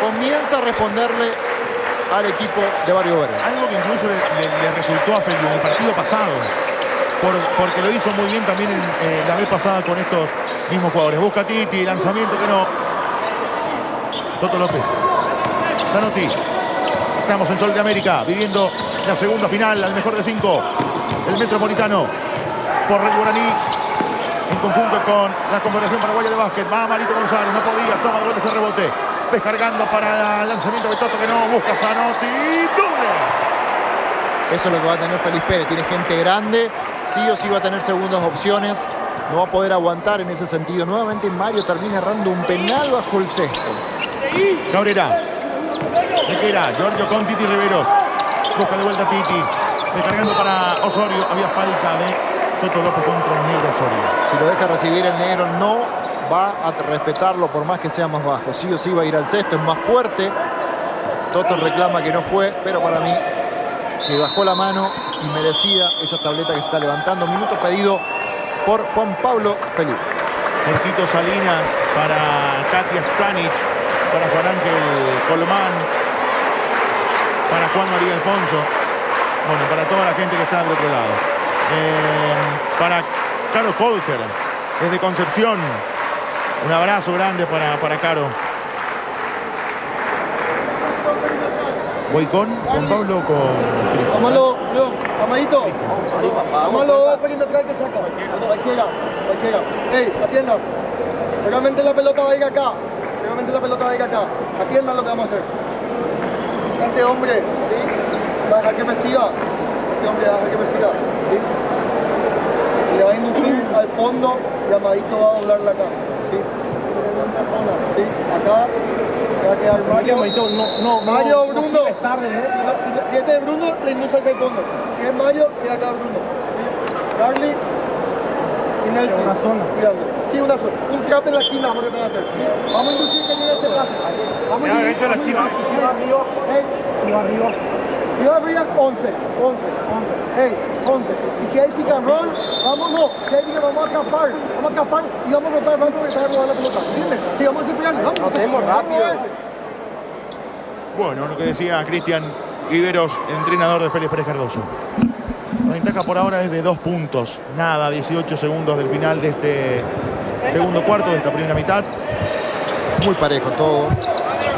comienza a responderle al equipo de Mario Verde. Algo que incluso le resultó a Feliu en el partido pasado, porque lo hizo muy bien también la vez pasada con estos mismos jugadores. Busca Titi, lanzamiento que no. Toto López. Zanotti. Estamos en Sol de América, viviendo la segunda final, al mejor de 5. El Metropolitano por Red Guaraní, en conjunto con la Confederación Paraguaya de Básquet. Va Marito González, no podía, toma de vuelta ese rebote. Descargando para el lanzamiento de Toto que no, busca Zanotti. ¡Doble! Eso es lo que va a tener Feliz Pérez. Tiene gente grande, sí o sí va a tener segundas opciones. No va a poder aguantar en ese sentido. Nuevamente Mario termina errando un penal bajo el cesto. Cabrera. Tequera, Giorgio con Titi Riveros. Busca de vuelta Titi. Descargando para Osorio. Había falta de Toto López contra el negro Osorio. Si lo deja recibir el negro, no va a respetarlo por más que sea más bajo. Sí o sí va a ir al cesto, es más fuerte. Toto reclama que no fue, pero para mí que bajó la mano y merecida esa tableta que se está levantando. Minuto pedido por Juan Pablo Feliu. Jorgito Salinas para Katia Stanic, para Juan Ángel Colomán, para Juan María Alfonso, bueno, para toda la gente que está del otro lado. Para Caro Colker, desde Concepción, un abrazo grande para Caro. Voy con Juan Pablo, con Vámonos, Amadito. Vámonos, perimetral que saca. Cualquiera. Ey, atiendan. Seguramente la pelota va a ir acá. Atiendan lo que vamos a hacer. Este hombre, ¿sí? Va a dejar que me siga. ¿Sí? Le va a inducir al fondo y Amadito va a doblarla acá. ¿Sí? ¿Sí? Acá. Va a quedar Mario. Mario, Bruno. Si este es Bruno, le induce hacia el fondo. Si es Mario, queda acá Bruno. ¿Sí? Carly y Nelson. Una zona. Cuidando. Sí, una zona. Un trap en la esquina, vamos a hacer. ¿Sí? Vamos a inducir que llegue este pase. Vamos a inducir. Si va arriba, 11. Hey, 11. Y si hay pick and roll, vamos a atrapar. Y vamos a rotar el banco que está a robar la pelota. ¿Entiendes? Sí, vamos a seguir. Vamos. Tenemos rápido. Bueno, lo que decía Cristian Viveros, entrenador de Félix Pérez Cardoso. La ventaja por ahora es de 2 puntos. Nada, 18 segundos del final de este segundo cuarto, de esta primera mitad. Muy parejo todo.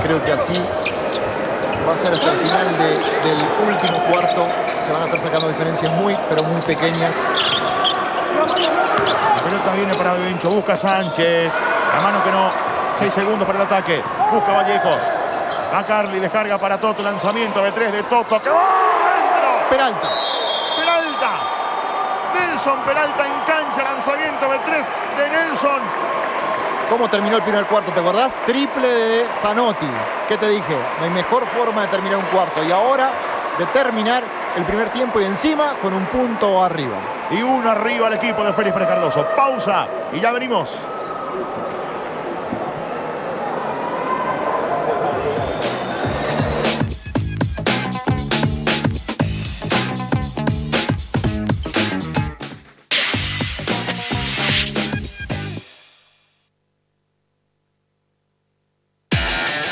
Creo que así va a ser hasta el final del último cuarto. Se van a estar sacando diferencias pero muy pequeñas. La pelota viene para Bencho. Busca Sánchez. La mano que no. 6 segundos para el ataque. Busca Vallejos. A Carly. Descarga para Toto. Lanzamiento de 3 de Toto. ¡Que va adentro! Peralta. Nelson Peralta en cancha. Lanzamiento de 3 de Nelson. ¿Cómo terminó el primer cuarto? ¿Te acordás? Triple de Zanotti. ¿Qué te dije? No hay mejor forma de terminar un cuarto. Y ahora de terminar el primer tiempo y encima con un punto arriba. Y uno arriba al equipo de Félix Pérez Cardoso. Pausa y ya venimos.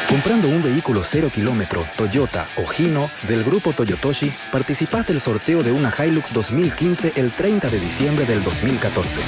Comprando un vehículo 0 kilómetro, Toyota o Hino del grupo Toyotoshi, participás del sorteo de una Hilux 2015 el 30 de diciembre del 2014.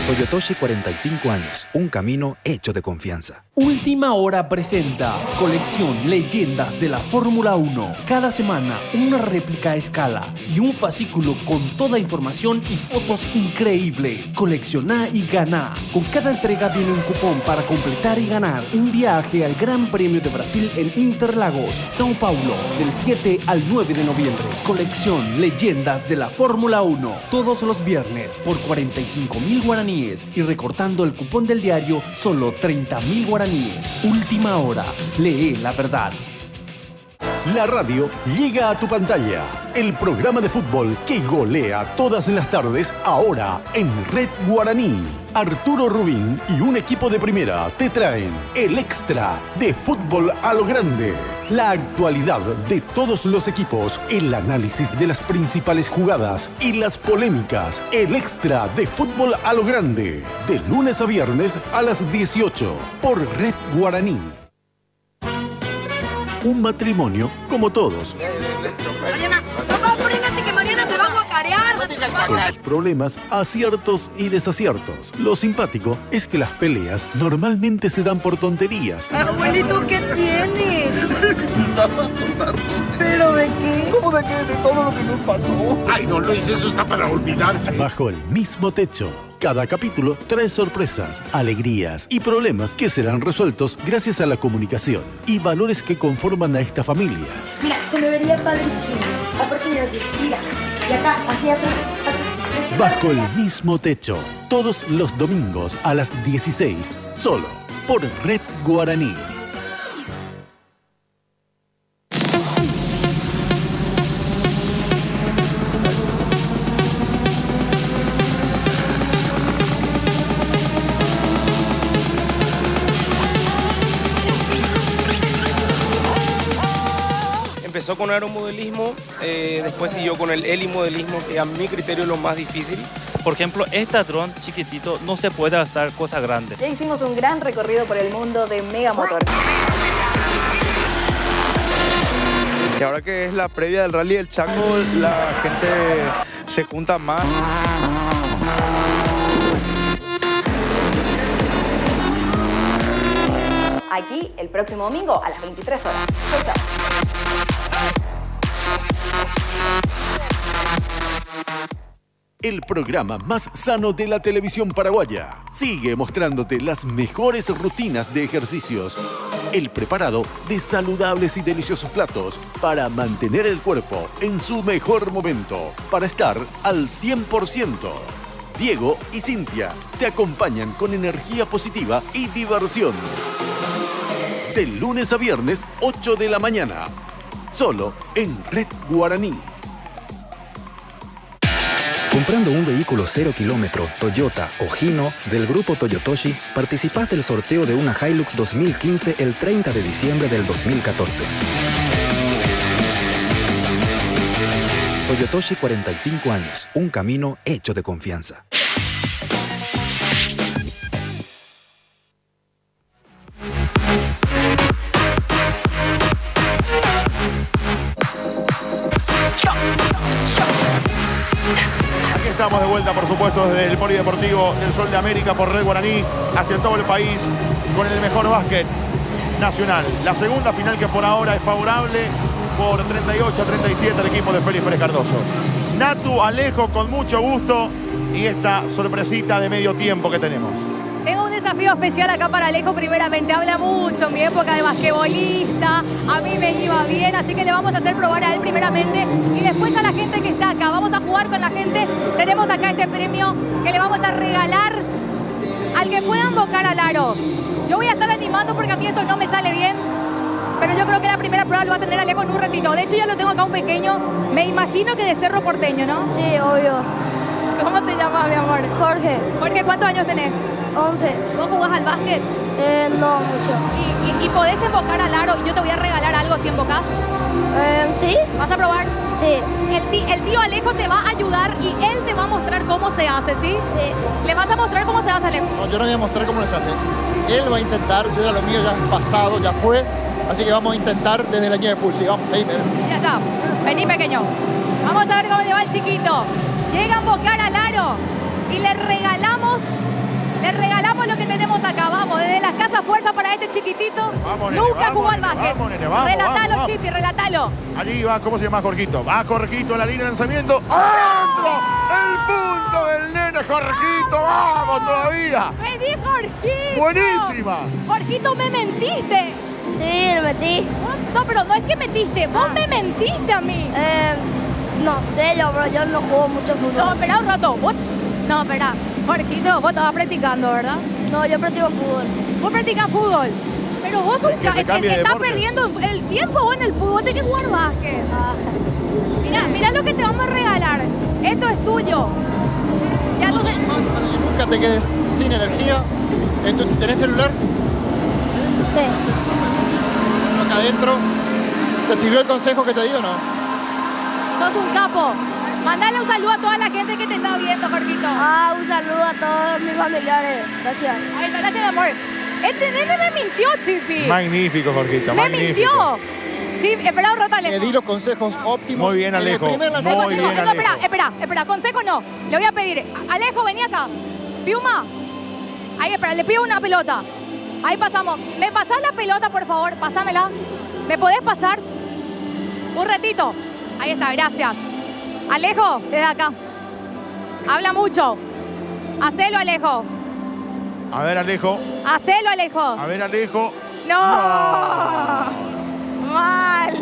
Toyotoshi, 45 años, un camino hecho de confianza. Última Hora presenta Colección Leyendas de la Fórmula 1. Cada semana una réplica a escala y un fascículo con toda información y fotos increíbles. Coleccioná y ganá. Con cada entrega viene un cupón para completar y ganar un viaje al Gran Premio de Brasil en Interlagos, São Paulo, del 7 al 9 de noviembre. Colección Leyendas de la Fórmula 1. Todos los viernes por 45.000 guaraníes y recortando el cupón del diario solo 30.000 guaraníes. Última Hora. Lee la verdad. La radio llega a tu pantalla. El programa de fútbol que golea todas las tardes, ahora en Red Guaraní. Arturo Rubín y un equipo de primera te traen el extra de Fútbol a lo Grande. La actualidad de todos los equipos, el análisis de las principales jugadas y las polémicas. El extra de Fútbol a lo Grande. De lunes a viernes a las 18 por Red Guaraní. Un matrimonio como todos. Mariana, papá, frénate que Mariana se va a guacarear. Con sus problemas, aciertos y desaciertos. Lo simpático es que las peleas normalmente se dan por tonterías. Abuelito, ¿qué tienes? ¿Pero de qué? ¿Cómo de qué? De todo lo que nos pasó. Ay, don Luis, eso está para olvidarse. Bajo el mismo techo. Cada capítulo trae sorpresas, alegrías y problemas que serán resueltos gracias a la comunicación y valores que conforman a esta familia. Mira, se me vería padrísimo. Aparte me asistía. Y acá, hacia atrás, atrás. Bajo el mismo techo. Todos los domingos a las 16. Solo por Red Guaraní. Empezó con aeromodelismo, después siguió con el helimodelismo, que a mi criterio es lo más difícil. Por ejemplo, este dron chiquitito no se puede hacer cosas grandes. Ya hicimos un gran recorrido por el mundo de Megamotor. Y ahora que es la previa del Rally del Chaco, la gente se junta más. Aquí el próximo domingo a las 23 horas. Chau, chau. El programa más sano de la televisión paraguaya sigue mostrándote las mejores rutinas de ejercicios, el preparado de saludables y deliciosos platos para mantener el cuerpo en su mejor momento, para estar al 100%. Diego y Cintia te acompañan con energía positiva y diversión. De lunes a viernes, 8 de la mañana. Solo en Red Guaraní. Comprando un vehículo 0 kilómetro, Toyota o Hino del grupo Toyotoshi, participás del sorteo de una Hilux 2015 el 30 de diciembre del 2014. Toyotoshi, 45 años, un camino hecho de confianza. Estamos de vuelta, por supuesto, desde el Polideportivo del Sol de América por Red Guaraní, hacia todo el país, con el mejor básquet nacional. La segunda final que por ahora es favorable por 38-37 al equipo de Félix Pérez Cardoso. Natu, Alejo, con mucho gusto, y esta sorpresita de medio tiempo que tenemos. Tengo un desafío especial acá para Alejo. Primeramente, habla mucho, mi época de basquetbolista, a mí me iba bien, así que le vamos a hacer probar a él primeramente y después a la gente que está acá. Vamos a jugar con la gente. Tenemos acá este premio que le vamos a regalar al que pueda invocar al aro. Yo voy a estar animando porque a mí esto no me sale bien, pero yo creo que la primera prueba lo va a tener Alejo en un ratito. De hecho, ya lo tengo acá un pequeño, me imagino que de Cerro Porteño, ¿no? Sí, obvio. ¿Cómo te llamas, mi amor? Jorge. Jorge, ¿cuántos años tenés? 11. ¿Vos jugás al básquet? No mucho. ¿Y podés invocar al aro y yo te voy a regalar algo si invocás? ¿Sí? ¿Vas a probar? Sí. El tío Alejo te va a ayudar y él te va a mostrar cómo se hace, ¿sí? Sí. ¿Le vas a mostrar cómo se hace, Alejo? No, yo no voy a mostrar cómo se hace. Él va a intentar, yo ya lo mío ya es pasado, ya fue. Así que vamos a intentar desde la línea de full. Sí, vamos, seguime. Ya está. Vení, pequeño. Vamos a ver cómo le va el chiquito. Llega a invocar al aro y le regalamos lo que tenemos acá. Vamos, desde las casas fuerza para este chiquitito. Vamos, nene, nunca jugó al básquet. Relatalo, vamos. Chipi, relatalo. Allí va, ¿cómo se llama Jorgito? Va Jorgito en la línea de lanzamiento. ¡Adentro! ¡El punto del nene Jorgito! ¡Vamos todavía! ¡Vení, Jorgito! ¡Buenísima! Jorgito, me mentiste. Sí, lo metí. No, pero no es que metiste. Vos me mentiste a mí. No sé, pero yo no juego mucho fútbol. No, espera un rato. No, espera. Jorgito, vos estabas practicando, ¿verdad? No, yo practico fútbol. ¿Vos practicás fútbol? Pero vos sos que se cambie de estás deporte. perdiendo el tiempo vos en el fútbol, tenés que jugar básquet. Mira lo que te vamos a regalar. Esto es tuyo. Ya no sé. Nunca te quedes sin energía. ¿Tenés celular? Sí. Acá adentro. ¿Te sirvió el consejo que te di o no? Sos un capo. Mandale un saludo a toda la gente que te está viendo, Jorgito. Un saludo a todos mis familiares. Gracias. Ahí está, gracias, amor. Este nene me mintió, Chipi. Magnífico, Jorgito, Me magnífico. mintió. Chipi, espera un rato, Alejo. Te di los consejos óptimos. Muy bien, Alejo. En el primer lanzamiento. Muy bien, Alejo. Espera, consejo no. Le voy a pedir. Alejo, vení acá. Piuma. Ahí, espera, le pido una pelota. Ahí pasamos. ¿Me pasás la pelota, por favor? Pásamela. ¿Me podés pasar? Un ratito. Ahí está, gracias. Alejo, desde acá. Habla mucho. Hacelo, Alejo. A ver, Alejo. Hacelo, Alejo. A ver, Alejo. ¡No! Mal.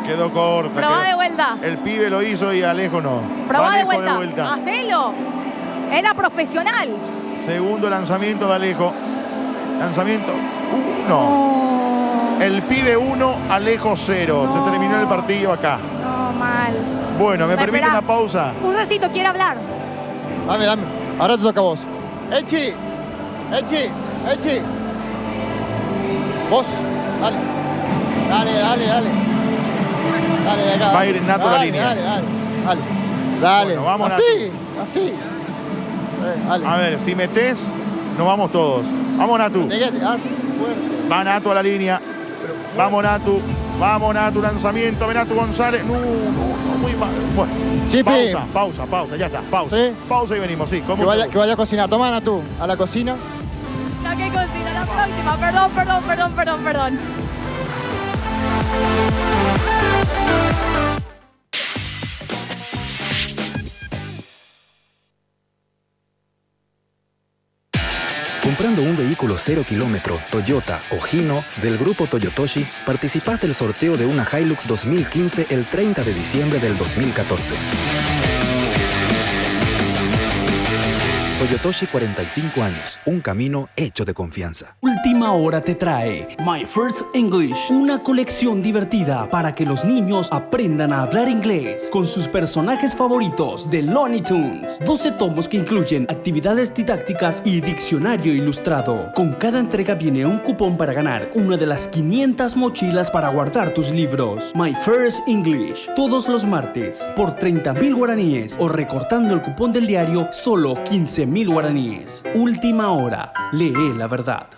Quedó corta. Probá de vuelta. El pibe lo hizo y Alejo no. Probá de Alejo vuelta. Hacelo. Era profesional. Segundo lanzamiento de Alejo. Lanzamiento 1. El pibe 1, Alejo 0. Se terminó el partido acá. No, mal. Bueno, ¿me permite una pausa? Un ratito, quiere hablar. Dame. Ahora te toca a vos. Echi. Vos. Dale. Dale de acá. Va a ir Nato a la línea. Dale. Bueno, vamos, así. Dale. A ver, si metés, nos vamos todos. Vamos, Natu. Va Natu a la línea. Vamos, Natu, lanzamiento. Ve Natu González. No, muy mal. Bueno, Chipi. Pausa, ya está. Pausa. ¿Sí? Pausa y venimos, sí. Que vaya a cocinar. Toma, Natu, a la cocina. La que cocina, la próxima. Perdón. Comprando un vehículo 0 kilómetro, Toyota o Hino del grupo Toyotoshi, participás del sorteo de una Hilux 2015 el 30 de diciembre del 2014. Toyotoshi, 45 años, un camino hecho de confianza. Última Hora te trae My First English, una colección divertida para que los niños aprendan a hablar inglés con sus personajes favoritos de Looney Tunes. 12 tomos que incluyen actividades didácticas y diccionario ilustrado. Con cada entrega viene un cupón para ganar una de las 500 mochilas para guardar tus libros. My First English, todos los martes, por 30.000 guaraníes o recortando el cupón del diario, solo 15.000 guaraníes. Última Hora, lee la verdad.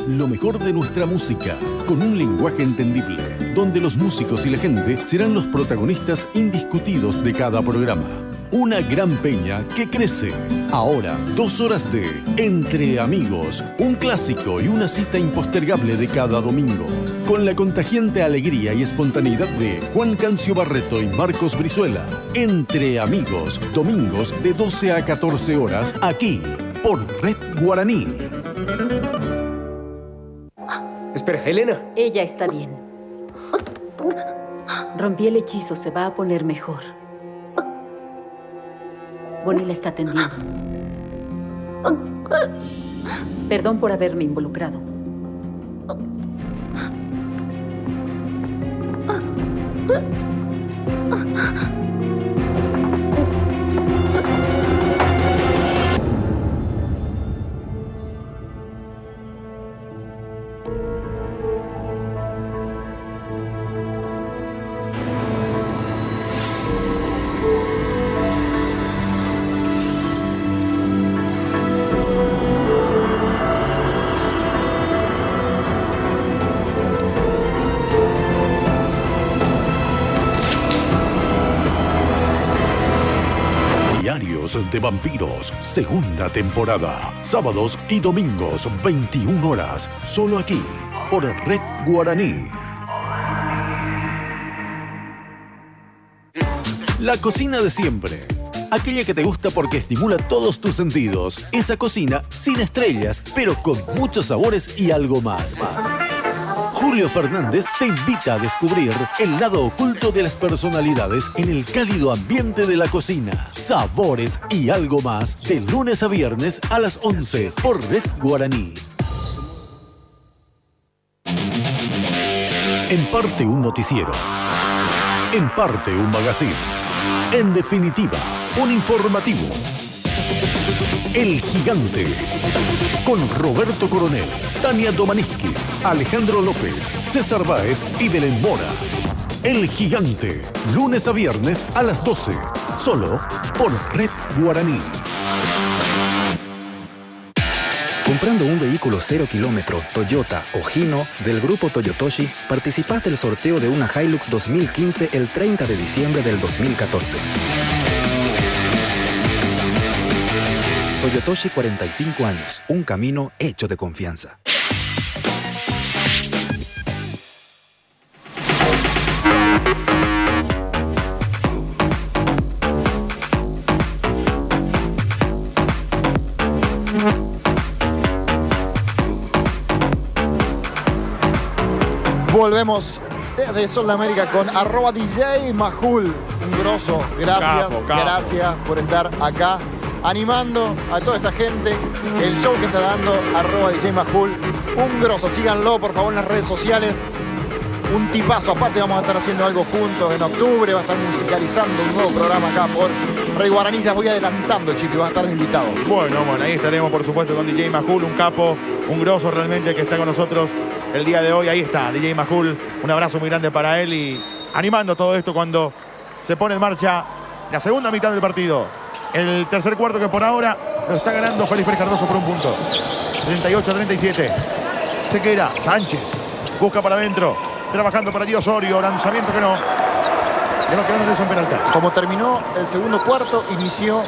Lo mejor de nuestra música, con un lenguaje entendible, donde los músicos y la gente serán los protagonistas indiscutidos de cada programa. Una gran peña que crece. Ahora, 2 horas de Entre Amigos, un clásico y una cita impostergable de cada domingo. Con la contagiante alegría y espontaneidad de Juan Cancio Barreto y Marcos Brizuela. Entre Amigos, domingos de 12 a 14 horas, aquí, por Red Guaraní. Espera, Elena. Ella está bien. Rompí el hechizo, se va a poner mejor. Bonnie la está atendiendo. Perdón por haberme involucrado. Diarios de Vampiros, segunda temporada. Sábados y domingos, 21 horas. Solo aquí, por Red Guaraní. La cocina de siempre. Aquella que te gusta porque estimula todos tus sentidos. Esa cocina sin estrellas, pero con muchos sabores y algo más. Julio Fernández te invita a descubrir el lado oculto de las personalidades en el cálido ambiente de la cocina. Sabores y algo más, de lunes a viernes a las 11 por Red Guaraní. En parte un noticiero. En parte un magazine. En definitiva, un informativo. El Gigante. Con Roberto Coronel, Tania Domaniski, Alejandro López, César Báez y Belén Mora. El Gigante. Lunes a viernes a las 12. Solo por Red Guaraní. Comprando un vehículo 0 kilómetro, Toyota o Hino del grupo Toyotoshi, participás del sorteo de una Hilux 2015 el 30 de diciembre del 2014. Toyotoshi, 45 años, un camino hecho de confianza. Volvemos desde Sol de América con @DJ Majul. Un grosso. Gracias, Capo. gracias por estar acá animando a toda esta gente. El show que está dando @DJ Majul. Un grosso. Síganlo, por favor, en las redes sociales. Un tipazo. Aparte vamos a estar haciendo algo juntos en octubre. Va a estar musicalizando un nuevo programa acá por Red Guaraní. Ya voy adelantando, Chipi. Va a estar de invitado. Bueno, ahí estaremos, por supuesto, con DJ Majul, un capo, un grosso realmente que está con nosotros el día de hoy. Ahí está, DJ Majul. Un abrazo muy grande para él y animando todo esto cuando se pone en marcha la segunda mitad del partido. El tercer cuarto que por ahora lo está ganando Félix Pérez Cardoso por un punto. 38-37. Sequera, Sánchez. Busca para adentro. Trabajando para Di Osorio. Lanzamiento que no. Le va quedando Nelson Peralta. Como terminó el segundo cuarto, inició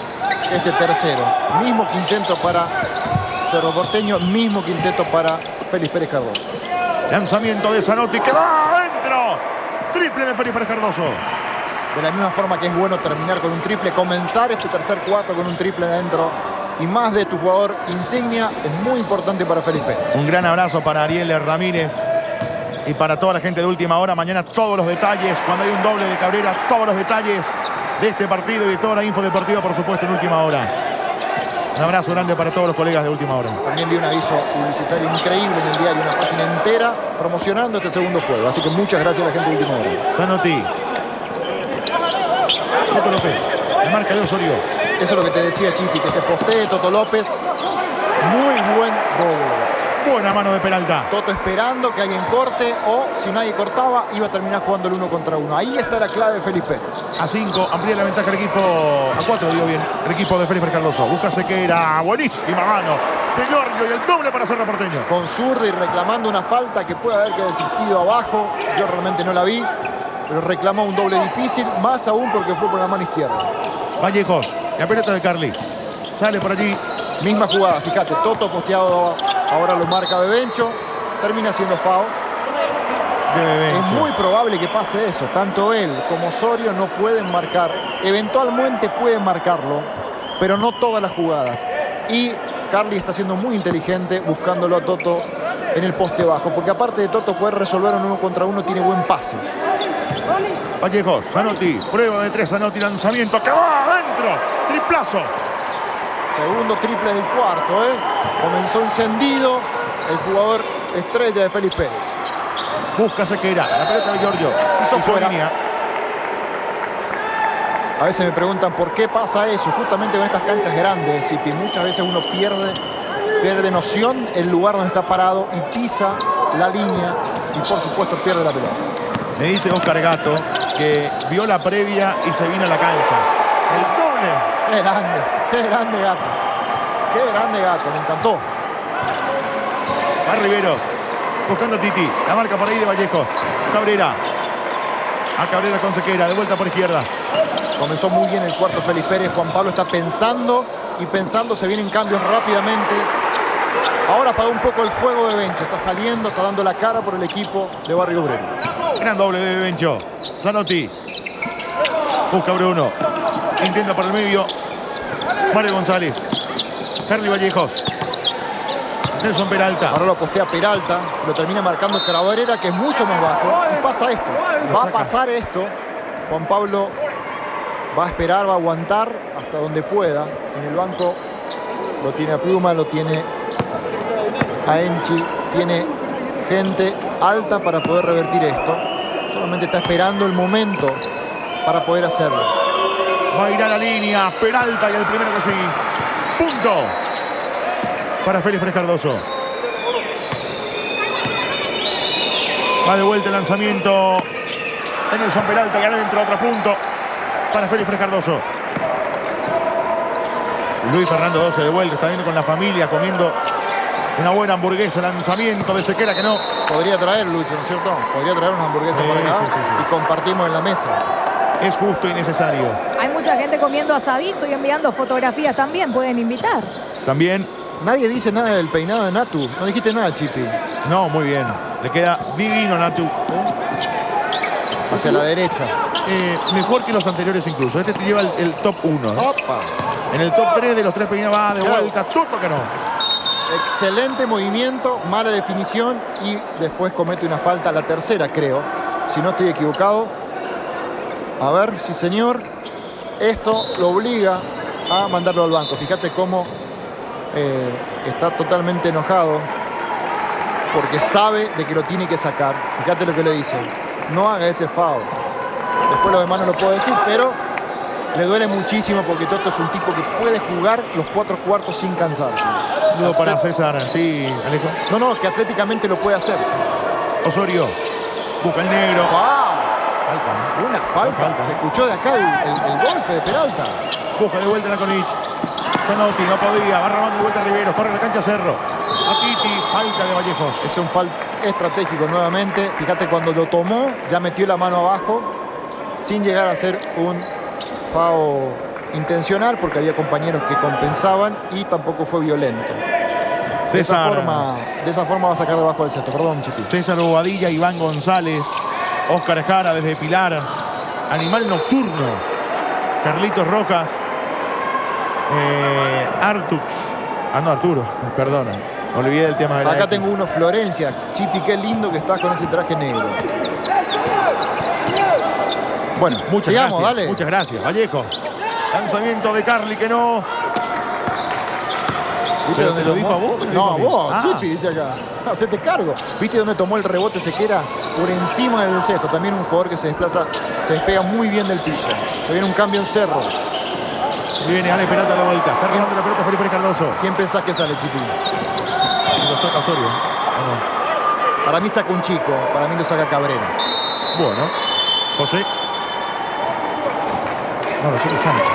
este tercero. Mismo quinteto para Cerro Porteño, mismo quinteto para Félix Pérez Cardoso. Lanzamiento de Zanotti que va adentro. Triple de Félix Pérez Cardoso. De la misma forma que es bueno terminar con un triple, comenzar este tercer cuarto con un triple adentro y más de tu jugador insignia es muy importante para Félix Pérez. Un gran abrazo para Ariel Ramírez y para toda la gente de Última Hora. Mañana todos los detalles, cuando hay un doble de Cabrera, todos los detalles de este partido y de toda la info del partido, por supuesto, en Última Hora. Un abrazo grande para todos los colegas de Última Hora. También vi un aviso publicitario increíble en el diario, una página entera promocionando este segundo juego. Así que muchas gracias a la gente de Última Hora. Zanotti. Toto López. El marca de Osorio. Eso es lo que te decía, Chipi, que se postee Toto López. Muy buen doble. Buena mano de Peralta. Toto esperando que alguien corte o si nadie cortaba iba a terminar jugando el 1 contra 1. Ahí está la clave de Félix Pérez. A 5, amplía la ventaja el equipo. A 4, digo bien. El equipo de Félix Pérez Cardoso. Busca Sequera. Buenísima mano de Giorgio y el doble para Cerro Porteño. Con zurda y reclamando una falta que puede haber desistido abajo. Yo realmente no la vi. Pero reclamó un doble difícil. Más aún porque fue por la mano izquierda. Vallejos. La pelota de Carly. Sale por allí. Misma jugada. Fíjate, Toto posteado. Ahora lo marca Bebencho. Termina siendo foul. Es muy probable que pase eso. Tanto él como Osorio no pueden marcar. Eventualmente pueden marcarlo, pero no todas las jugadas. Y Carly está siendo muy inteligente buscándolo a Toto en el poste bajo. Porque aparte de Toto poder resolver un 1 contra 1, tiene buen pase. Vallejos, Zanotti. Prueba de 3, Zanotti. Lanzamiento que va adentro. Triplazo. Segundo triple del cuarto, Comenzó encendido el jugador estrella de Félix Pérez. Busca Sequera. La pelota de Giorgio. Hizo fuera. A veces me preguntan por qué pasa eso. Justamente con estas canchas grandes, Chipi. Muchas veces uno pierde noción el lugar donde está parado y pisa la línea y por supuesto pierde la pelota. Me dice Oscar Gato que vio la previa y se vino a la cancha. El doble. Qué grande Gato. Qué grande Gato, me encantó. Va Riveros, buscando a Titi. La marca por ahí de Vallejos. Cabrera. A Cabrera con Sequera, de vuelta por izquierda. Comenzó muy bien el cuarto Félix Pérez. Juan Pablo está pensando y pensando, se vienen cambios rápidamente. Ahora apagó un poco el fuego de Bencho. Está saliendo, está dando la cara por el equipo de Barrio Obrero. Gran doble de Bencho. Zanotti. Busca Bruno. Intenta por el medio. Mario González. Carly Vallejos. Nelson Peralta. Ahora lo postea Peralta. Lo termina marcando Cabrera, que es mucho más bajo. Y pasa esto. Va a pasar esto. Juan Pablo va a esperar, va a aguantar hasta donde pueda. En el banco lo tiene a Pluma, lo tiene a Enchi, tiene gente alta para poder revertir esto. Solamente está esperando el momento para poder hacerlo. Va a ir a la línea, Peralta y el primero que sí. Punto para Félix Pérez Cardoso. Va de vuelta el lanzamiento de Nelson Peralta y adentro otro punto para Félix Pérez Cardoso. Luis Fernando Doce de vuelta, está viendo con la familia comiendo una buena hamburguesa. Lanzamiento de Sequera que no. Podría traer, Lucho, ¿no es cierto? Podría traer una hamburguesa para acá y compartimos en la mesa. Es justo y necesario. Hay mucha gente comiendo asadito y enviando fotografías también. Pueden invitar. También. Nadie dice nada del peinado de Natu. No dijiste nada, Chipi. No, muy bien. Le queda divino, Natu. ¿Sí? Hacia la derecha. Mejor que los anteriores incluso. Este te lleva el top 1. Opa. En el top 3 de los 3 peinados va de vuelta. Tuto que no. Excelente movimiento, mala definición y después comete una falta, la tercera creo, si no estoy equivocado. A ver, sí señor. Esto lo obliga a mandarlo al banco. Fíjate cómo está totalmente enojado porque sabe de que lo tiene que sacar. Fíjate lo que le dice. No haga ese foul. Después lo demás no lo puedo decir, pero le duele muchísimo porque Toto es un tipo que puede jugar los 4 cuartos sin cansarse. No para César, sí, Alejo. No, que atléticamente lo puede hacer. Osorio, busca el negro. Falta. Una falta. Se escuchó de acá el golpe de Peralta. Busca de vuelta la Conich. Zanotti no podía, va robando de vuelta a Riveros, corre la cancha Cerro. Akiti, falta de Vallejos. Es un falta estratégico nuevamente. Fíjate, cuando lo tomó, ya metió la mano abajo, sin llegar a ser un foul intencional, porque había compañeros que compensaban y tampoco fue violento. César. De esa forma va a sacar debajo del cesto. Perdón, Chipi. César Bobadilla, Iván González, Óscar Jara desde Pilar, Animal Nocturno, Carlitos Rojas, Artux. No, Arturo, perdona. Me olvidé del tema de la Acá X. tengo uno, Florencia. Chipi, qué lindo que estás con ese traje negro. Bueno, muchas sigamos, gracias, dale. muchas gracias. Vallejos. Lanzamiento de Carly que no. ¿Viste dónde lo dijo a vos? No, a vos, Ah. Chipi, dice acá. Hacete cargo. ¿Viste dónde tomó el rebote Sequera? Por encima del cesto. También un jugador que se desplaza, se despega muy bien del piso. Se viene un cambio en Cerro. Viene Ale Peralta de vuelta. Está robando la pelota Felipe Cardoso. ¿Quién pensás que sale, Chipi? Lo saca Osorio. No. Para mí saca un chico. Para mí lo saca Cabrera. Bueno. José. No, lo saca Sánchez.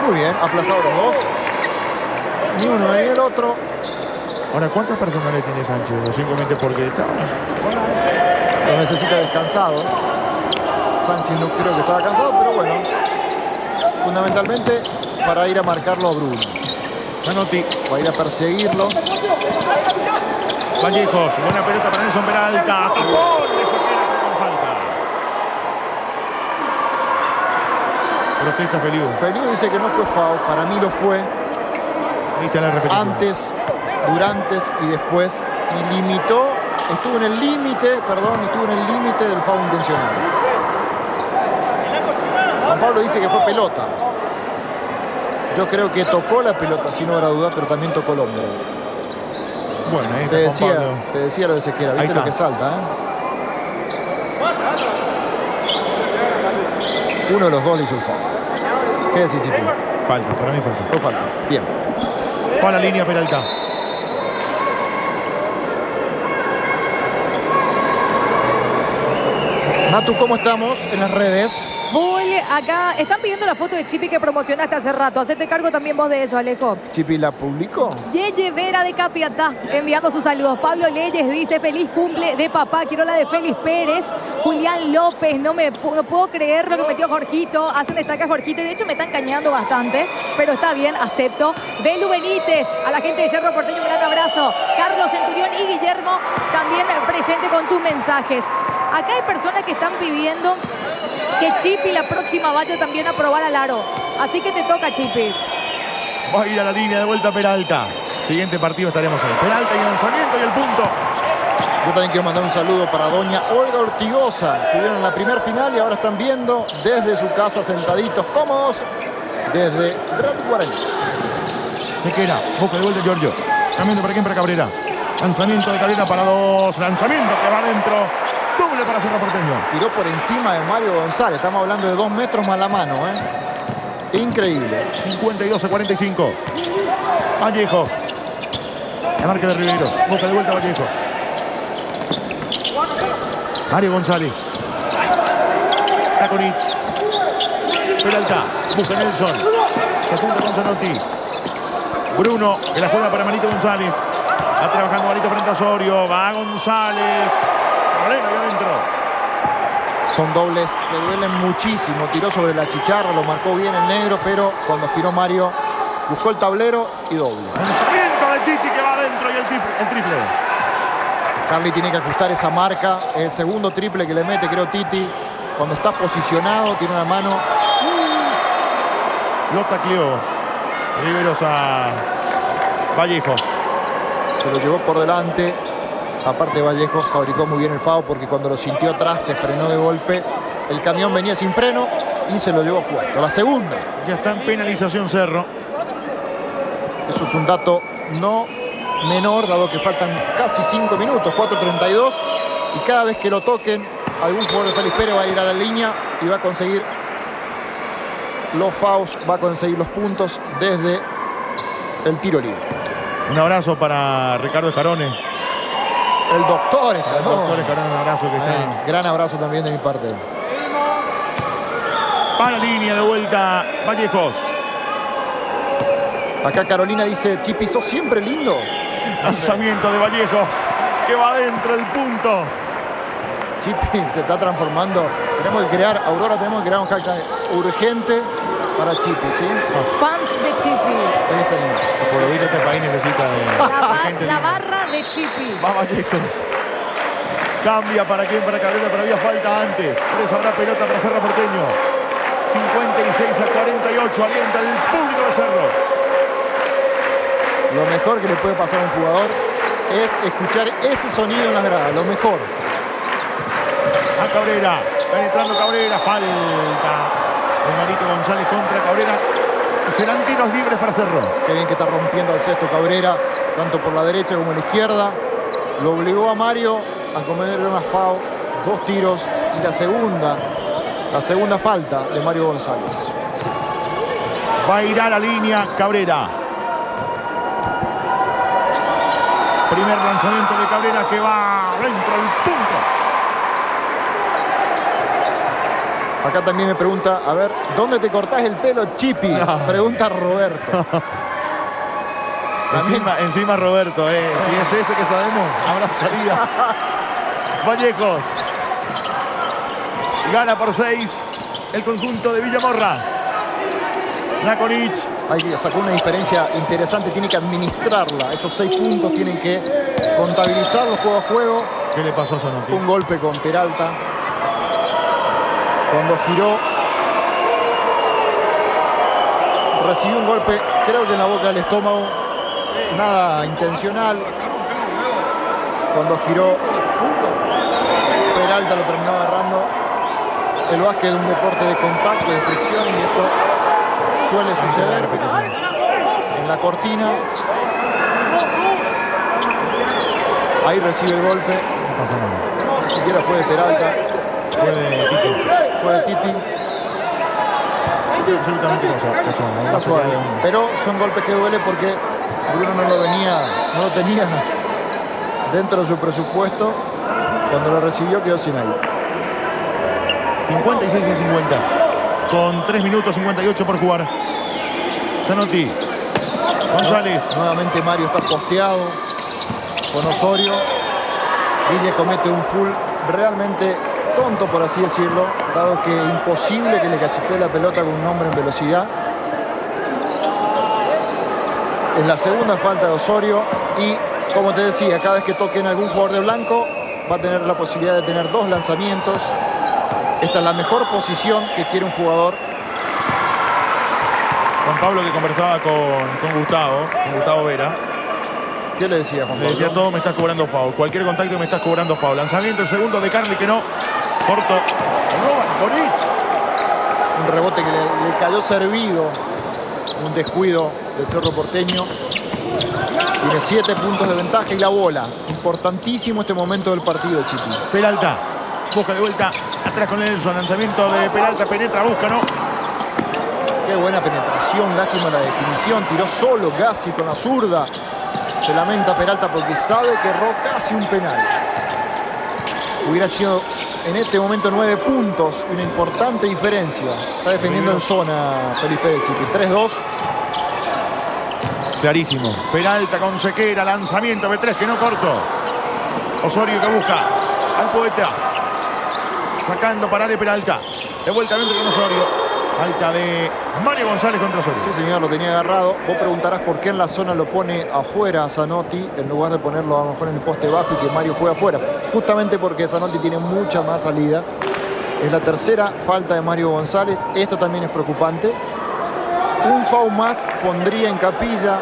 Muy bien. Aplazados los dos. Ni uno ni el otro. Ahora, ¿cuántas personales tiene Sánchez? O simplemente porque está. Lo necesita descansado. Sánchez no creo que estaba cansado, pero bueno. Fundamentalmente para ir a marcarlo a Bruno. Zanotti. Va a ir a perseguirlo. Vallejos. Buena pelota para Nelson Peralta. Tapón de Sequera, pero con falta. Protesta Feliu. Feliu dice que no fue foul. Para mí lo fue. Ahí está la repetición. Antes, durante y después. Y limitó. Estuvo en el límite del foul intencional. Juan Pablo dice que fue pelota. Yo creo que tocó la pelota, sin lugar a duda, pero también tocó el hombro. Bueno, ahí te está Juan Pablo. decía lo de Sequera. ¿Viste lo que salta? Uno de los dos le hizo el foul. ¿Qué decís, Chipi? Falta, para mí falta. No falta. Bien. Va a la línea Peralta. Natu, ¿cómo estamos en las redes? Full, acá están pidiendo la foto de Chipi que promocionaste hace rato. Hacete cargo también vos de eso, Alejo. ¿Chipi la publicó? Yeye Vera de Capiatá enviando sus saludos. Pablo Leyes dice: feliz cumple de papá. Quiero la de Félix Pérez. Julián López, no puedo creer lo que metió Jorgito. Hacen destaca Jorgito y de hecho me están cañando bastante, pero está bien, acepto. Belu Benítez, a la gente de Cerro Porteño un gran abrazo. Carlos Centurión y Guillermo también presente con sus mensajes. Acá hay personas que están pidiendo que Chipi la próxima vaya también a probar al aro. Así que te toca, Chipi. Va a ir a la línea de vuelta Peralta. Siguiente partido estaremos ahí. Peralta y el lanzamiento y el punto. Yo también quiero mandar un saludo para doña Olga Ortigosa. Estuvieron en la primer final y ahora están viendo desde su casa, sentaditos cómodos, desde Radio Guaraní. Sequera, busca de vuelta Giorgio. Cambiando para quién, para Cabrera. Lanzamiento de Cabrera para 2. Lanzamiento que va adentro. Doble para Cerro Porteño. Tiró por encima de Mario González. Estamos hablando de 2 metros más la mano, ¿eh? Increíble. 52-45. Vallejos. La marca de Ribeiro. Busca de vuelta Vallejos. Mario González. Taconich. Peralta. Busca Nelson. Se junta con Zanotti. Bruno, que la juega para Marito González. Va trabajando Marito frente a Osorio. Va González. Cabrera ahí adentro. Son dobles que duelen muchísimo. Tiró sobre la chicharra, lo marcó bien el negro, pero cuando giró Mario, buscó el tablero y doble. Lanzamiento de Titi que va adentro y el triple. Carly tiene que ajustar esa marca. El segundo triple que le mete, creo, Titi. Cuando está posicionado, tiene una mano. Lo tacleó Riveros a Vallejos. Se lo llevó por delante. Aparte, Vallejos fabricó muy bien el foul porque cuando lo sintió atrás se frenó de golpe. El camión venía sin freno y se lo llevó puesto. La segunda. Ya está en penalización Cerro. Eso es un dato no menor, dado que faltan casi 5 minutos, 4:32. Y cada vez que lo toquen, algún jugador de Félix Pérez va a ir a la línea y va a conseguir los fouls, va a conseguir los puntos desde el tiro libre. Un abrazo para Ricardo Escarone. El doctor Escarone. El doctor Escarone, un abrazo que está ahí. Gran abrazo también de mi parte. Para la línea de vuelta, Vallejos. Acá Carolina dice, Chipi, sos siempre lindo. Lanzamiento de Vallejos, que va adentro del punto. Chipi se está transformando. Tenemos que crear, Aurora, tenemos que crear un hashtag urgente para Chipi, ¿sí? Fans de Chipi. Sí, señor. Por oír este país necesita de gente La linda. barra de Chipi. Va Vallejos. Cambia para quién, para Cabrera, pero había falta antes. Por eso habrá pelota para Cerro Porteño. 56-48, alienta el público de Cerro. Lo mejor que le puede pasar a un jugador es escuchar ese sonido en las gradas. Lo mejor. A Cabrera. Penetrando Cabrera. Falta de Marito González contra Cabrera. Serán tiros libres para Cerro. Qué bien que está rompiendo el cesto Cabrera, tanto por la derecha como la izquierda. Lo obligó a Mario a cometer una foul. 2 tiros. Y la segunda falta de Mario González. Va a ir a la línea Cabrera. Primer lanzamiento de Cabrera que va dentro del punto. Acá también me pregunta, a ver, ¿dónde te cortás el pelo, Chipi? Pregunta Roberto. Encima Roberto, si es ese que sabemos, habrá salida. Vallejos. Gana por 6 el conjunto de Villamorra. Nakonich. Ahí sacó una diferencia interesante, tiene que administrarla. Esos 6 puntos tienen que contabilizarlos juego a juego. ¿Qué le pasó a Zanotti? Un golpe con Peralta. Cuando giró, recibió un golpe, creo que en la boca del estómago. Nada intencional. Cuando giró, Peralta lo terminó agarrando. El básquet es un deporte de contacto, de fricción, y esto suele suceder en la cortina. Ahí recibe el golpe. No pasa nada. Ni siquiera fue de Peralta. Fue de Titi. Fue de Titi. Absolutamente casual. Pero son golpes que duele porque Bruno no lo tenía dentro de su presupuesto. Cuando lo recibió quedó sin ahí. 56-50. Con 3 minutos 58 por jugar. Zanotti. González. Nuevamente Mario está posteado con Osorio. Guille comete un full realmente tonto, por así decirlo, dado que es imposible que le cachetee la pelota con un hombre en velocidad. Es la segunda falta de Osorio y, como te decía, cada vez que toquen algún jugador de blanco va a tener la posibilidad de tener 2 lanzamientos. Esta es la mejor posición que quiere un jugador. Juan Pablo, que conversaba con Gustavo Vera. ¿Qué le decía Juan Pablo? Le decía, todo me estás cobrando foul. Cualquier contacto me estás cobrando foul. Lanzamiento, el segundo de Carly que no. Corto. Roba Nakonich. Un rebote que le cayó servido. Un descuido del Cerro Porteño. Tiene 7 puntos de ventaja y la bola. Importantísimo este momento del partido, Chiqui. Peralta busca de vuelta atrás con Nelson. Lanzamiento de Peralta, penetra, busca, ¿no? Qué buena penetración, lástima la definición. Tiró solo Gassi con la zurda. Se lamenta Peralta porque sabe que erró casi un penal. Hubiera sido en este momento 9 puntos, una importante diferencia. Está defendiendo en zona Felipe Pérez, Chiqui. 3-2. Clarísimo. Peralta con Sequera, lanzamiento B3 que no corto. Osorio que busca al poeta. Sacando para Ale Peralta. De vuelta dentro con Osorio. Falta de Mario González contra Osorio. Sí, señor, lo tenía agarrado. Vos preguntarás por qué en la zona lo pone afuera Zanotti, en lugar de ponerlo a lo mejor en el poste bajo y que Mario juegue afuera. Justamente porque Zanotti tiene mucha más salida. Es la tercera falta de Mario González. Esto también es preocupante. Un foul más pondría en capilla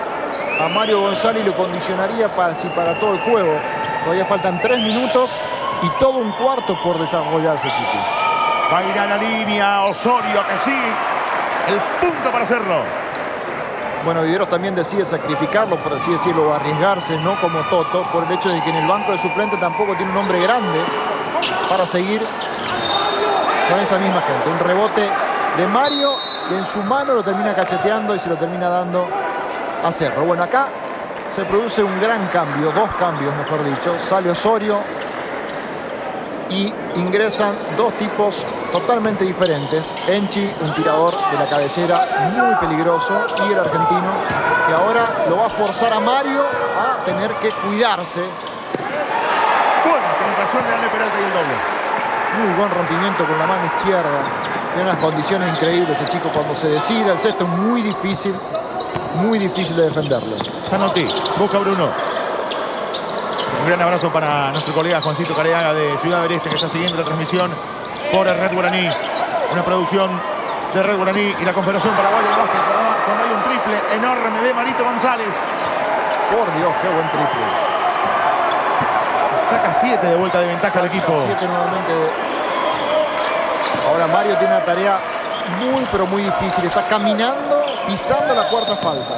a Mario González y lo condicionaría para todo el juego. Todavía faltan 3 minutos y todo un cuarto por desarrollarse, Chiqui. Va a ir a la línea Osorio, que sí. El punto para hacerlo. Bueno, Viveros también decide sacrificarlo, por así decirlo, o arriesgarse, no como Toto, por el hecho de que en el banco de suplente tampoco tiene un hombre grande para seguir con esa misma gente. Un rebote de Mario y en su mano lo termina cacheteando y se lo termina dando a Cerro. Bueno, acá se produce un gran cambio, 2 cambios mejor dicho. Sale Osorio y ingresan 2 tipos totalmente diferentes. Enchi, un tirador de la cabecera muy peligroso, y el argentino que ahora lo va a forzar a Mario a tener que cuidarse. Buena penetración de Ale Peralta y el doble. Muy buen rompimiento con la mano izquierda. Tiene unas condiciones increíbles el chico cuando se decide. El cesto es muy difícil de defenderlo. Zanotti, busca Bruno. Un gran abrazo para nuestro colega Juancito Careaga de Ciudad del Este, que está siguiendo la transmisión por el Red Guaraní. Una producción de Red Guaraní y la Confederación Paraguaya de Básquet. Cuando hay un triple enorme de Marito González. Por Dios, qué buen triple. Saca 7 de vuelta de ventaja al equipo. 7 nuevamente. Ahora Mario tiene una tarea muy, pero muy difícil. Está caminando, pisando la cuarta falta.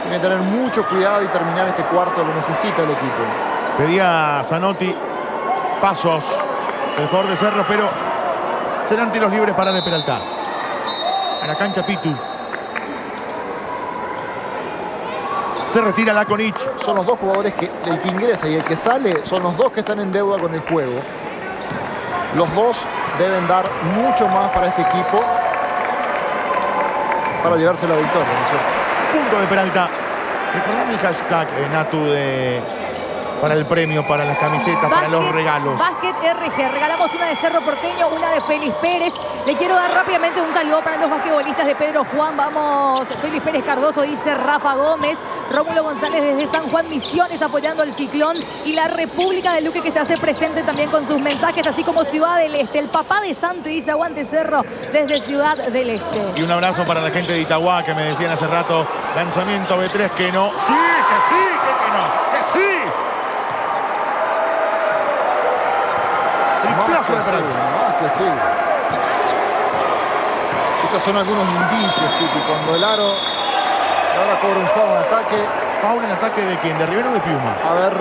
Tiene que tener mucho cuidado y terminar este cuarto. Lo necesita el equipo. Pedía Zanotti pasos el jugador de Cerro, pero serán tiros libres para Ale Peralta. A la cancha Pitu. Se retira Lakonich. Son los 2 jugadores que el que ingresa y el que sale son los 2 que están en deuda con el juego. Los 2 deben dar mucho más para este equipo para llevarse la victoria, ¿no es cierto? Punto de Peralta. Recordame el hashtag, Natu, para el premio, para las camisetas, para los regalos. Básquet RG. Regalamos una de Cerro Porteño, una de Félix Pérez. Le quiero dar rápidamente un saludo para los basquetbolistas de Pedro Juan. Vamos, Félix Pérez Cardoso, dice Rafa Gómez. Rómulo González desde San Juan Misiones apoyando al Ciclón. Y la República de Luque, que se hace presente también con sus mensajes, así como Ciudad del Este. El papá de Santi dice aguante Cerro desde Ciudad del Este. Y un abrazo para la gente de Itagua, que me decían hace rato, lanzamiento B3 que no. ¡Sí, que sí, que no! ¡Que sí! Más que sí. Estos son algunos indicios, Chiqui. Cuando el aro ahora cobra un foul en ataque. ¿Foul en ataque de quién? ¿De Rivero o de Piuma? A ver.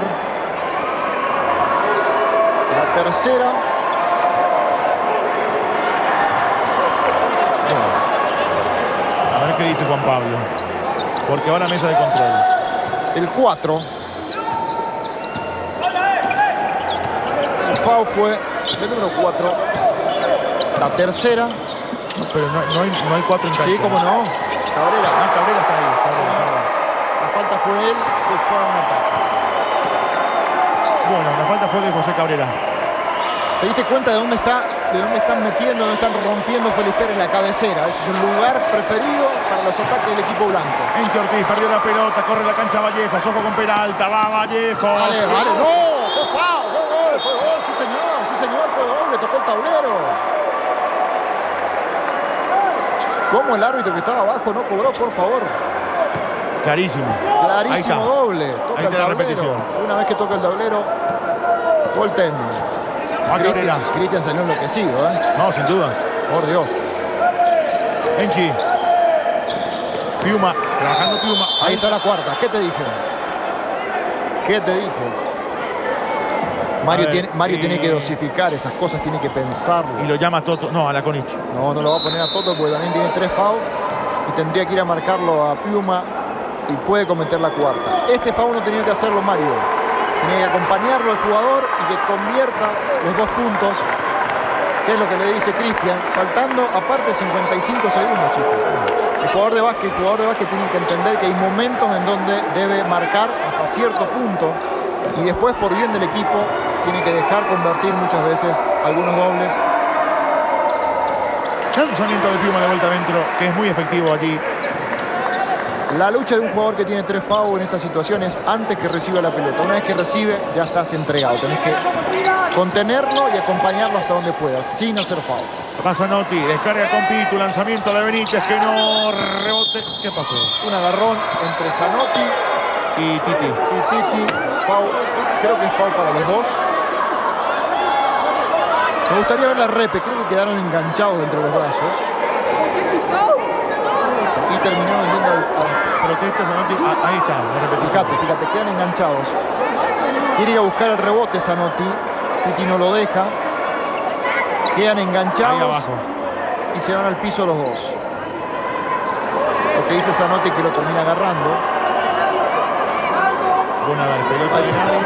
La tercera. Bueno. A ver qué dice Juan Pablo. Porque va a la mesa de control. El 4. El foul fue el número 4. La tercera. No, pero no hay 4 en cancha. Sí, cómo no. Cabrera. Ah, Cabrera está ahí. La falta fue él, fue un ataque. Bueno, la falta fue de José Cabrera. ¿Te diste cuenta de dónde están metiendo, dónde están rompiendo Félix Pérez? La cabecera. Eso es un lugar preferido para los ataques del equipo blanco. Enchi Ortiz perdió la pelota, corre la cancha Vallejos, ojo con Peralta, va Vallejos. Vale, no, fue foul, fue gol, sí señor, fue gol, le tocó el tablero. ¿Cómo el árbitro que estaba abajo no cobró, por favor? Clarísimo. Clarísimo doble. Toca ahí el está la tablero. repetición. Una vez que toca el tablero, gol técnico. Cristian salió enloquecido, ¿eh? No, sin dudas. Por Dios. Enchi. Piuma, trabajando Piuma. Ahí está la cuarta. ¿Qué te dije? ¿Qué te dije? Mario tiene que dosificar esas cosas, tiene que pensarlo. Y lo llama Toto. No, a Lakonich. No lo va a poner a Toto porque también tiene 3 fouls y tendría que ir a marcarlo a Piuma y puede cometer la cuarta. Este foul no tenía que hacerlo Mario. Tenía que acompañarlo al jugador y que convierta los 2 puntos, que es lo que le dice Cristian, faltando aparte 55 segundos, chicos. El jugador de básquet tiene que entender que hay momentos en donde debe marcar hasta cierto punto y después, por bien del equipo, tiene que dejar convertir muchas veces algunos dobles. Lanzamiento de Piuma de vuelta adentro, que es muy efectivo allí. La lucha de un jugador que tiene 3 fouls en estas situaciones antes que reciba la pelota. Una vez que recibe, ya estás entregado. Tenés que contenerlo y acompañarlo hasta donde puedas, sin hacer foul. Pasa Zanotti, descarga con Pitu, lanzamiento de Benítez, que no rebote. ¿Qué pasó? Un agarrón entre Zanotti y Titi. Foul, creo que es foul para los dos. Me gustaría ver la repe, creo que quedaron enganchados entre los brazos. Y terminaron yendo al protesta Zanotti. Ahí está, la repetición. Fíjate, quedan enganchados. Quiere ir a buscar el rebote Zanotti. Titi no lo deja. Quedan enganchados. Ahí abajo. Y se van al piso los dos. Lo que dice Zanotti que lo termina agarrando. Buena pelota de nadie.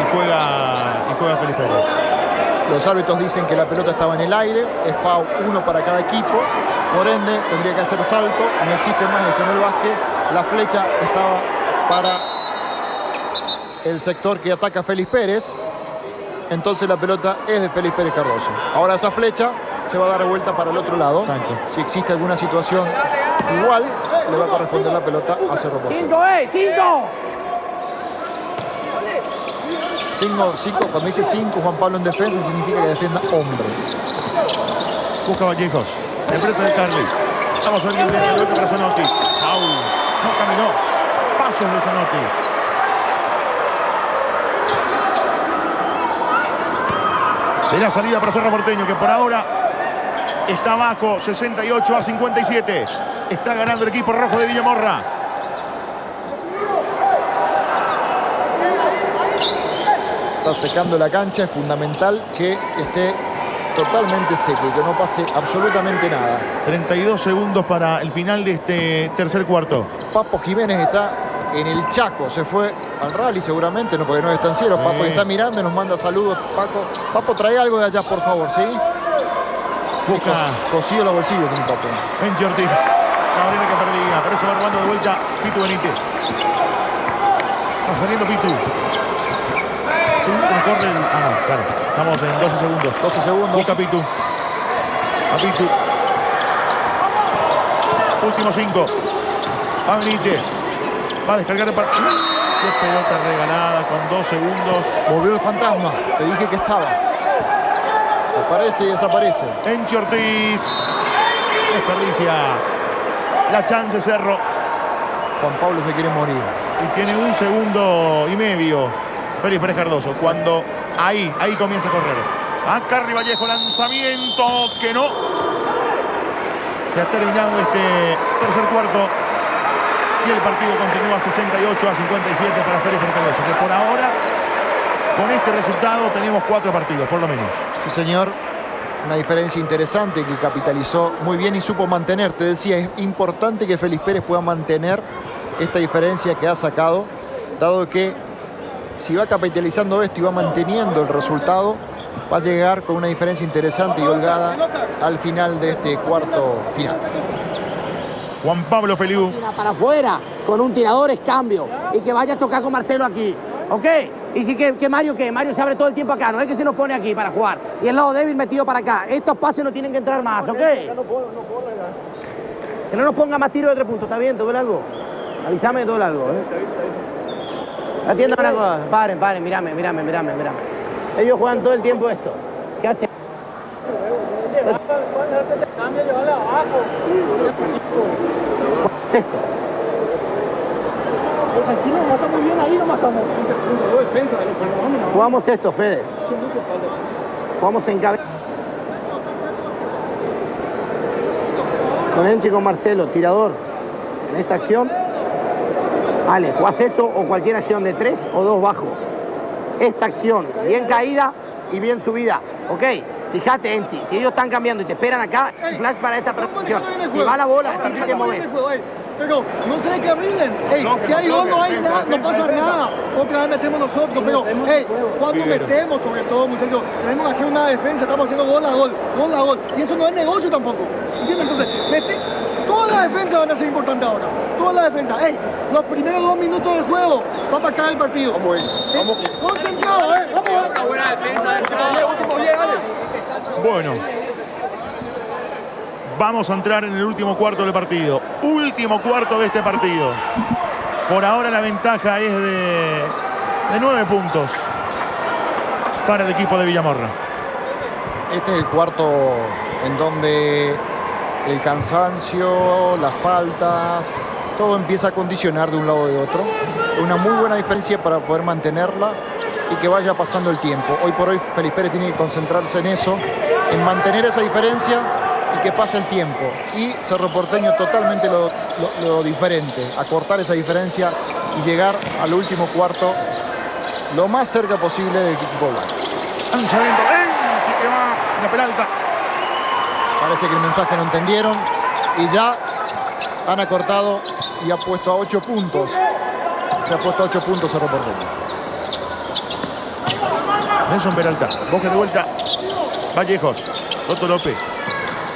Y juega Felipe Pérez. Los árbitros dicen que la pelota estaba en el aire. Es foul, 1 para cada equipo. Por ende, tendría que hacer salto. No existe más eso en el básquet. La flecha estaba para el sector que ataca Félix Pérez. Entonces la pelota es de Félix Pérez Cardoso. Ahora esa flecha se va a dar vuelta para el otro lado. Exacto. Si existe alguna situación igual, le va a corresponder la pelota a Cerro Porteño. 5, cuando dice 5 Juan Pablo en defensa, significa que defienda hombre. Busca Vallejos. Enfrente de Carly. Vamos a ver quién tiene la pelota para Zanotti. No caminó. Pasos de Zanotti. Será salida para Cerro Porteño, que por ahora está abajo 68-57. Está ganando el equipo rojo de Villamorra. Está secando la cancha, es fundamental que esté totalmente seco y que no pase absolutamente nada. 32 segundos para el final de este tercer cuarto. Papo Jiménez está en el Chaco, se fue al rally seguramente, no porque no es estanciero. Papo está mirando y nos manda saludos. Papo, trae algo de allá, por favor, ¿sí? Busca. Cosido los bolsillos tiene Papo. Benji Ortiz. Cabrera que perdía. Por eso va robando de vuelta Pitu Benítez. Va saliendo Pitu. Corre el... no, claro. Estamos en 12 segundos. 12 segundos. Busca Pitu. A Pitu. Último 5. Va Benítez. Va a descargar para... Qué pelota regalada con 2 segundos. Volvió el fantasma. Te dije que estaba. Aparece y desaparece. Benji Ortiz. Desperdicia la chance Cerro. Juan Pablo se quiere morir. Y tiene 1 segundo y medio. Félix Pérez Cardoso, cuando ahí comienza a correr. A Carly Vallejo, lanzamiento que no. Se ha terminado este tercer cuarto y el partido continúa 68-57 para Félix Pérez Cardoso, que por ahora, con este resultado, tenemos 4 partidos, por lo menos. Sí, señor. Una diferencia interesante que capitalizó muy bien y supo mantener. Te decía, es importante que Félix Pérez pueda mantener esta diferencia que ha sacado, dado que si va capitalizando esto y va manteniendo el resultado, va a llegar con una diferencia interesante y holgada al final de este cuarto final. Juan Pablo Feliu. Para afuera, con un tirador es cambio. Y que vaya a tocar con Marcelo aquí. ¿Ok? Y sí que Mario, Mario se abre todo el tiempo acá. No es que se nos pone aquí para jugar. Y el lado débil metido para acá. Estos pases no tienen que entrar más, ¿ok? Que no nos ponga más tiro de 3 puntos. ¿Está bien? ¿Te duele algo? Avísame de todo algo, Atienda una cosa. Paren, mírame. Ellos juegan todo el tiempo esto. ¿Qué hacen? Es esto. Jugamos esto, Fede. Jugamos en cabeza. Con Enchi y con Marcelo, tirador. En esta acción. Vale, o haces eso o cualquier acción de 3 o 2 bajo. Esta acción, bien caída y bien subida. ¿Ok? Fíjate, Enchi, si ellos están cambiando y te esperan acá, flash para esta posición. Si va la bola, tienes que mover. Pero no se descarrilen. Si hay gol, no hay nada, no pasa nada. Otra vez metemos nosotros. Pero, cuando metemos, sobre todo, muchachos, tenemos que hacer una defensa. Estamos haciendo gol a gol, gol a gol. Y eso no es negocio tampoco. ¿Entiendes? Entonces, todas las defensas van a ser importantes ahora. Todas las defensas. Los primeros 2 minutos del juego va para acá el partido. Vamos concentrados, vamos. Una buena defensa. Bueno. Vamos a entrar en el último cuarto del partido. Último cuarto de este partido. Por ahora la ventaja es de 9 puntos para el equipo de Villamorra. Este es el cuarto en donde el cansancio, las faltas, todo empieza a condicionar de un lado o de otro. Una muy buena diferencia para poder mantenerla y que vaya pasando el tiempo. Hoy por hoy Félix Pérez tiene que concentrarse en eso, en mantener esa diferencia y que pase el tiempo. Y Cerro Porteño totalmente lo diferente, acortar esa diferencia y llegar al último cuarto lo más cerca posible del equipo blanco. Lanzamiento, que va la Peralta. Parece que el mensaje no entendieron y ya han acortado y ha puesto a 8 puntos. Se ha puesto a 8 puntos Cerro Porteño. Nelson Peralta, boca de vuelta. Vallejos, Toto López.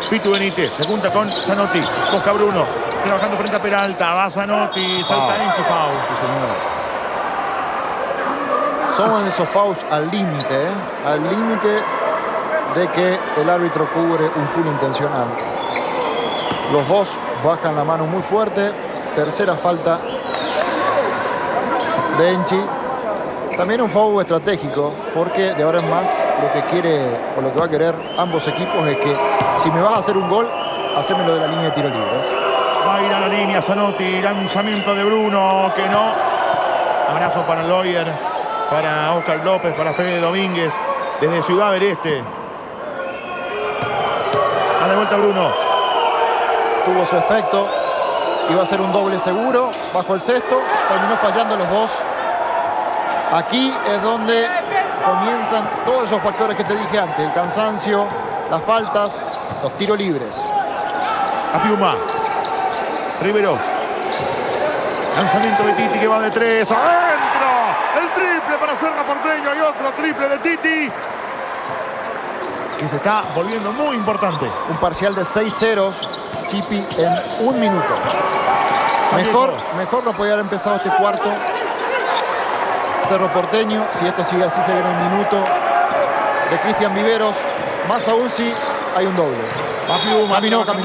Pitu Benítez, se junta con Zanotti. Busca Bruno, trabajando frente a Peralta. Va Zanotti, salta Enchi, foul. Sí, señor. Son esos fouls al límite, al límite de que el árbitro cubre un full intencional. Los dos bajan la mano muy fuerte. Tercera falta de Enchi. También un foul estratégico, porque de ahora en más lo que quiere o lo que va a querer ambos equipos es que si me vas a hacer un gol, hacémelo de la línea de tiro libres. Va a ir a la línea Zanotti, lanzamiento de Bruno, que no. Abrazo para Loyer, para Oscar López, para Fede Domínguez, desde Ciudad del Este. A la vuelta Bruno. Tuvo su efecto, iba a ser un doble seguro, bajo el cesto, terminó fallando los dos. Aquí es donde comienzan todos esos factores que te dije antes, el cansancio, las faltas, los tiros libres. A Piuma. Riveros. Lanzamiento de Titi que va de 3. ¡Adentro! El triple para Cerro Porteño y otro triple de Titi, que se está volviendo muy importante. Un parcial de 6 ceros, Chipi, en 1 minuto. Mejor no podía haber empezado este cuarto. Cerro Porteño, si esto sigue así, se viene el minuto de Cristian Viveros. Más aún si hay un doble. Caminó. Sí.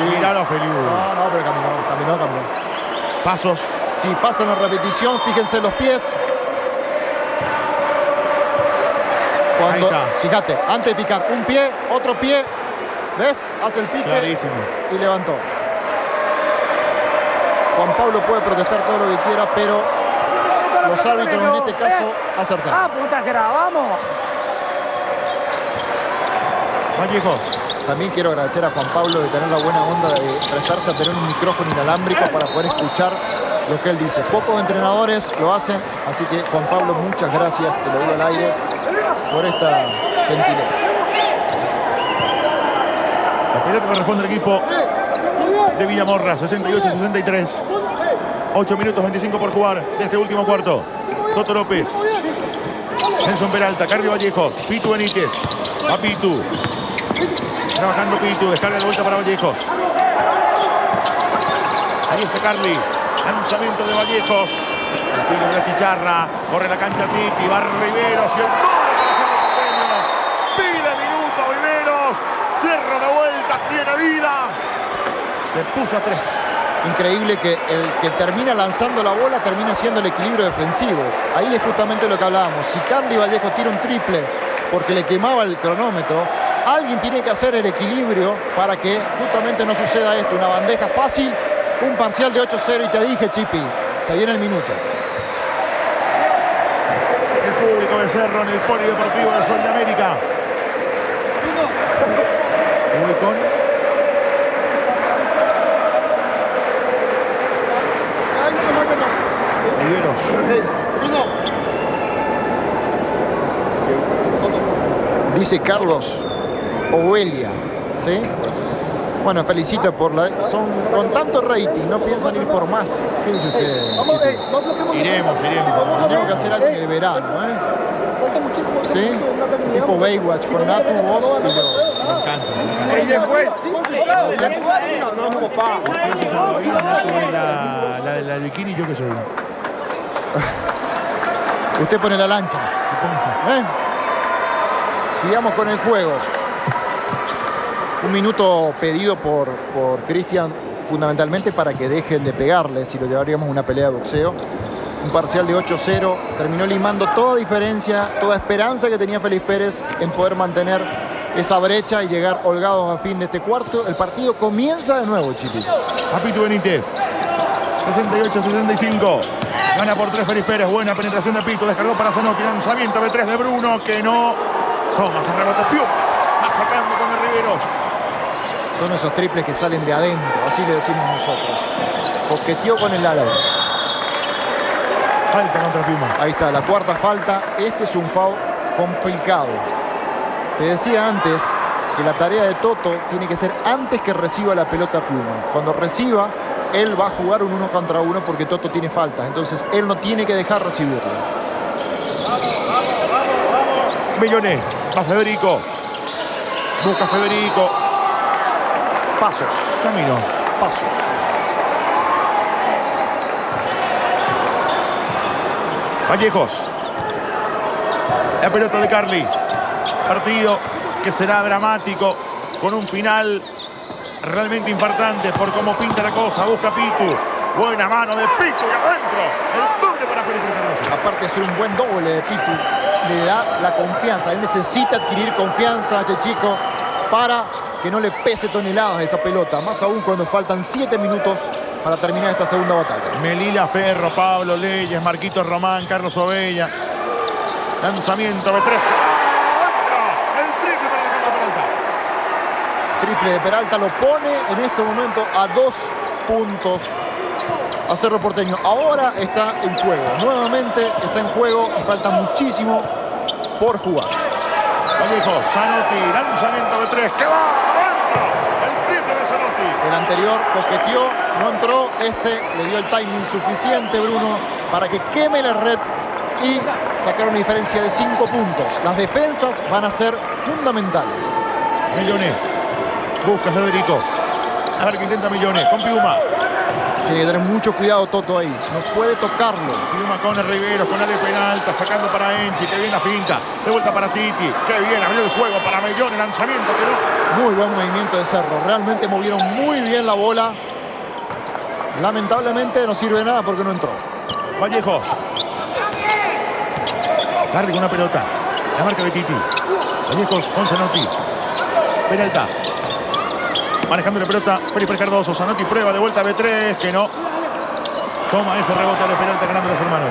Miralo a Feliu. No, pero caminó. Pasos. Si pasan la repetición, fíjense los pies. Cuando, ahí está. Fíjate, antes de picar, un pie, otro pie. ¿Ves? Hace el pique. Clarísimo. Y levantó. Juan Pablo puede protestar todo lo que quiera, pero los árbitros en este caso acertaron. Puta será, vamos. Vallejos. También quiero agradecer a Juan Pablo de tener la buena onda de prestarse a tener un micrófono inalámbrico para poder escuchar lo que él dice. Pocos entrenadores lo hacen, así que Juan Pablo, muchas gracias, te lo digo al aire, por esta gentileza. La pelota corresponde al equipo de Villamorra, 68-63. 8 minutos 25 por jugar de este último cuarto. Toto López. Nelson Peralta, Carly Vallejos, Pitu Benítez. Va Pitu. Trabajando Pitu, descarga de vuelta para Vallejos. Ahí está Carly. Lanzamiento de Vallejos. El filo de la chicharra. Corre la cancha Titi. Va Riveros y el doble para Cerro Porteño. Pide minuto Riveros. Cerro de vuelta, tiene vida. Se puso a 3. Increíble que el que termina lanzando la bola termina siendo el equilibrio defensivo. Ahí es justamente lo que hablábamos. Si Carly Vallejo tira un triple porque le quemaba el cronómetro, alguien tiene que hacer el equilibrio para que justamente no suceda esto. Una bandeja fácil, un parcial de 8-0 y te dije, Chipi, se viene el minuto. El público de Cerro en el Polideportivo del Sol de América. Y voy con Riveros. Dice Carlos Ovelia, ¿sí? Bueno, felicito por son con tanto rating, no piensan ir por más. ¿Qué dice usted, Chipi? Iremos. Tenemos que hacer algo en el verano, ¿eh? ¿Sí? Tipo Baywatch con Natu, vos y yo. Me encanta. Ustedes se salvavidas, Natu es la del bikini y yo que soy. Usted pone la lancha. Sigamos con el juego. Un minuto pedido por Cristian, fundamentalmente para que dejen de pegarle, si lo llevaríamos a una pelea de boxeo. Un parcial de 8-0, terminó limando toda diferencia, toda esperanza que tenía Félix Pérez en poder mantener esa brecha y llegar holgados a fin de este cuarto. El partido comienza de nuevo, Chipi. Pitu Benítez, 68-65. Gana por 3 Félix Pérez, buena penetración de Pitu, descargó para Zanotti, lanzamiento de 3 de Bruno, que no toma, se rebota, ¡pium! Va sacando con el Riveros. Son esos triples que salen de adentro, así le decimos nosotros. Coqueteó con el árabe. Falta contra Puma. Ahí está, la cuarta falta. Este es un foul complicado. Te decía antes que la tarea de Toto tiene que ser antes que reciba la pelota Puma. Cuando reciba, él va a jugar un 1 contra 1 porque Toto tiene faltas. Entonces, él no tiene que dejar recibirla. Millones. Va Federico. Busca Federico. Pasos. Camino. Pasos. Vallejos. La pelota de Carly. Partido que será dramático con un final realmente infartante por cómo pinta la cosa. Busca Pitu. Buena mano de Pitu y adentro. El doble para Felipe Cardoso. Aparte de ser un buen doble de Pitu, le da la confianza. Él necesita adquirir confianza a este chico para que no le pese toneladas esa pelota. Más aún cuando faltan 7 minutos para terminar esta segunda batalla. Melila Ferro, Pablo Leyes, Marquito Román, Carlos Ovella. Lanzamiento de 3. El triple para Alejandro Peralta. Triple de Peralta lo pone en este momento a 2 puntos a Cerro Porteño. Ahora está en juego. Nuevamente está en juego y falta muchísimo por jugar. Vallejo, Zanotti, lanzamiento de 3. ¡Que va! ¡Adentro! El triple de Zanotti. El anterior coqueteó, no entró. Este le dio el timing suficiente, Bruno, para que queme la red y sacar una diferencia de 5 puntos. Las defensas van a ser fundamentales. Millones. Busca Federico. A ver qué intenta Millones. Con Piuma. Tiene que tener mucho cuidado Toto ahí. No puede tocarlo. Piuma con el Riveros, con Ale Peralta, sacando para Enchi. Que bien la finta. De vuelta para Titi. Qué bien abrió el juego para Millones. Lanzamiento que no. Muy buen movimiento de Cerro. Realmente movieron muy bien la bola. Lamentablemente no sirve de nada porque no entró. Vallejos. Carly con una pelota. La marca de Titi. Vallejos con Zanotti. Peralta. Manejando la pelota, Felipe Cardoso. Zanotti prueba de vuelta B3, que no. Toma ese rebote de Peralta ganando a su hermano.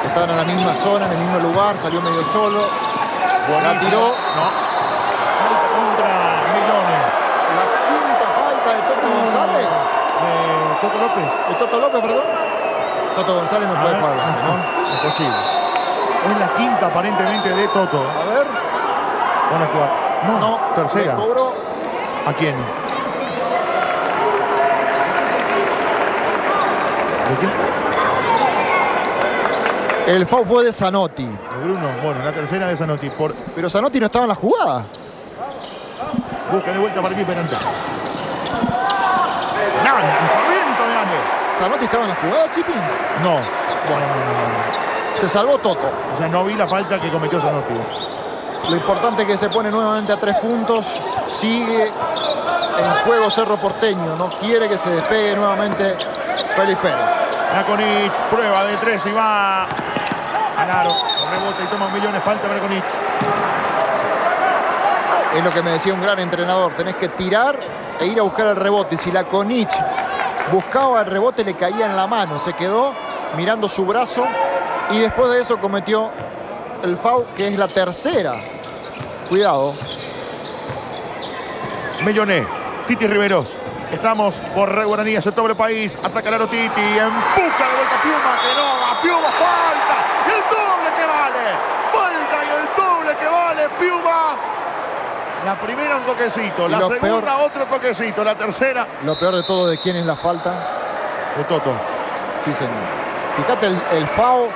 Estaban en la misma zona, en el mismo lugar, salió medio solo. La tiró. No. Falta contra Millones. La quinta falta de Toto González. De Toto López. De Toto López, perdón. Toto González no puede jugar, ¿no? Imposible. Es la quinta aparentemente de Toto. A ver. Van a jugar. No, tercera. Le cobró. ¿A quién? ¿De qué? El foul fue de Zanotti. De Bruno, bueno, la tercera de Zanotti. Pero Zanotti no estaba en la jugada. Busca de vuelta para aquí Peralta. ¡Nada! ¡Lanzamiento de Ande! ¿Zanotti estaba en la jugada, Chipi? No. Bueno, se salvó Toto. O sea, no vi la falta que cometió Zanotti. Lo importante es que se pone nuevamente a 3 puntos. Sigue en juego Cerro Porteño. No quiere que se despegue nuevamente Félix Pérez. Nakonic, prueba de 3 y va. Ganaro, rebota y toma Millones. Falta para Nakonic. Es lo que me decía un gran entrenador. Tenés que tirar e ir a buscar el rebote. Si Nakonic buscaba el rebote, le caía en la mano. Se quedó mirando su brazo y después de eso cometió el foul, que es la tercera. Cuidado. Millones, Titi Riveros. Estamos por Red Guaraní, hace todo el país. Ataca Laro Titi, empuja de vuelta a Piuma, que no, a Piuma falta. Y el doble que vale. Falta y el doble que vale, Piuma. La primera un toquecito, la segunda otro toquecito, la tercera. Lo peor de todo, ¿de quién es la falta? De Toto. Sí, señor. Fíjate el FAO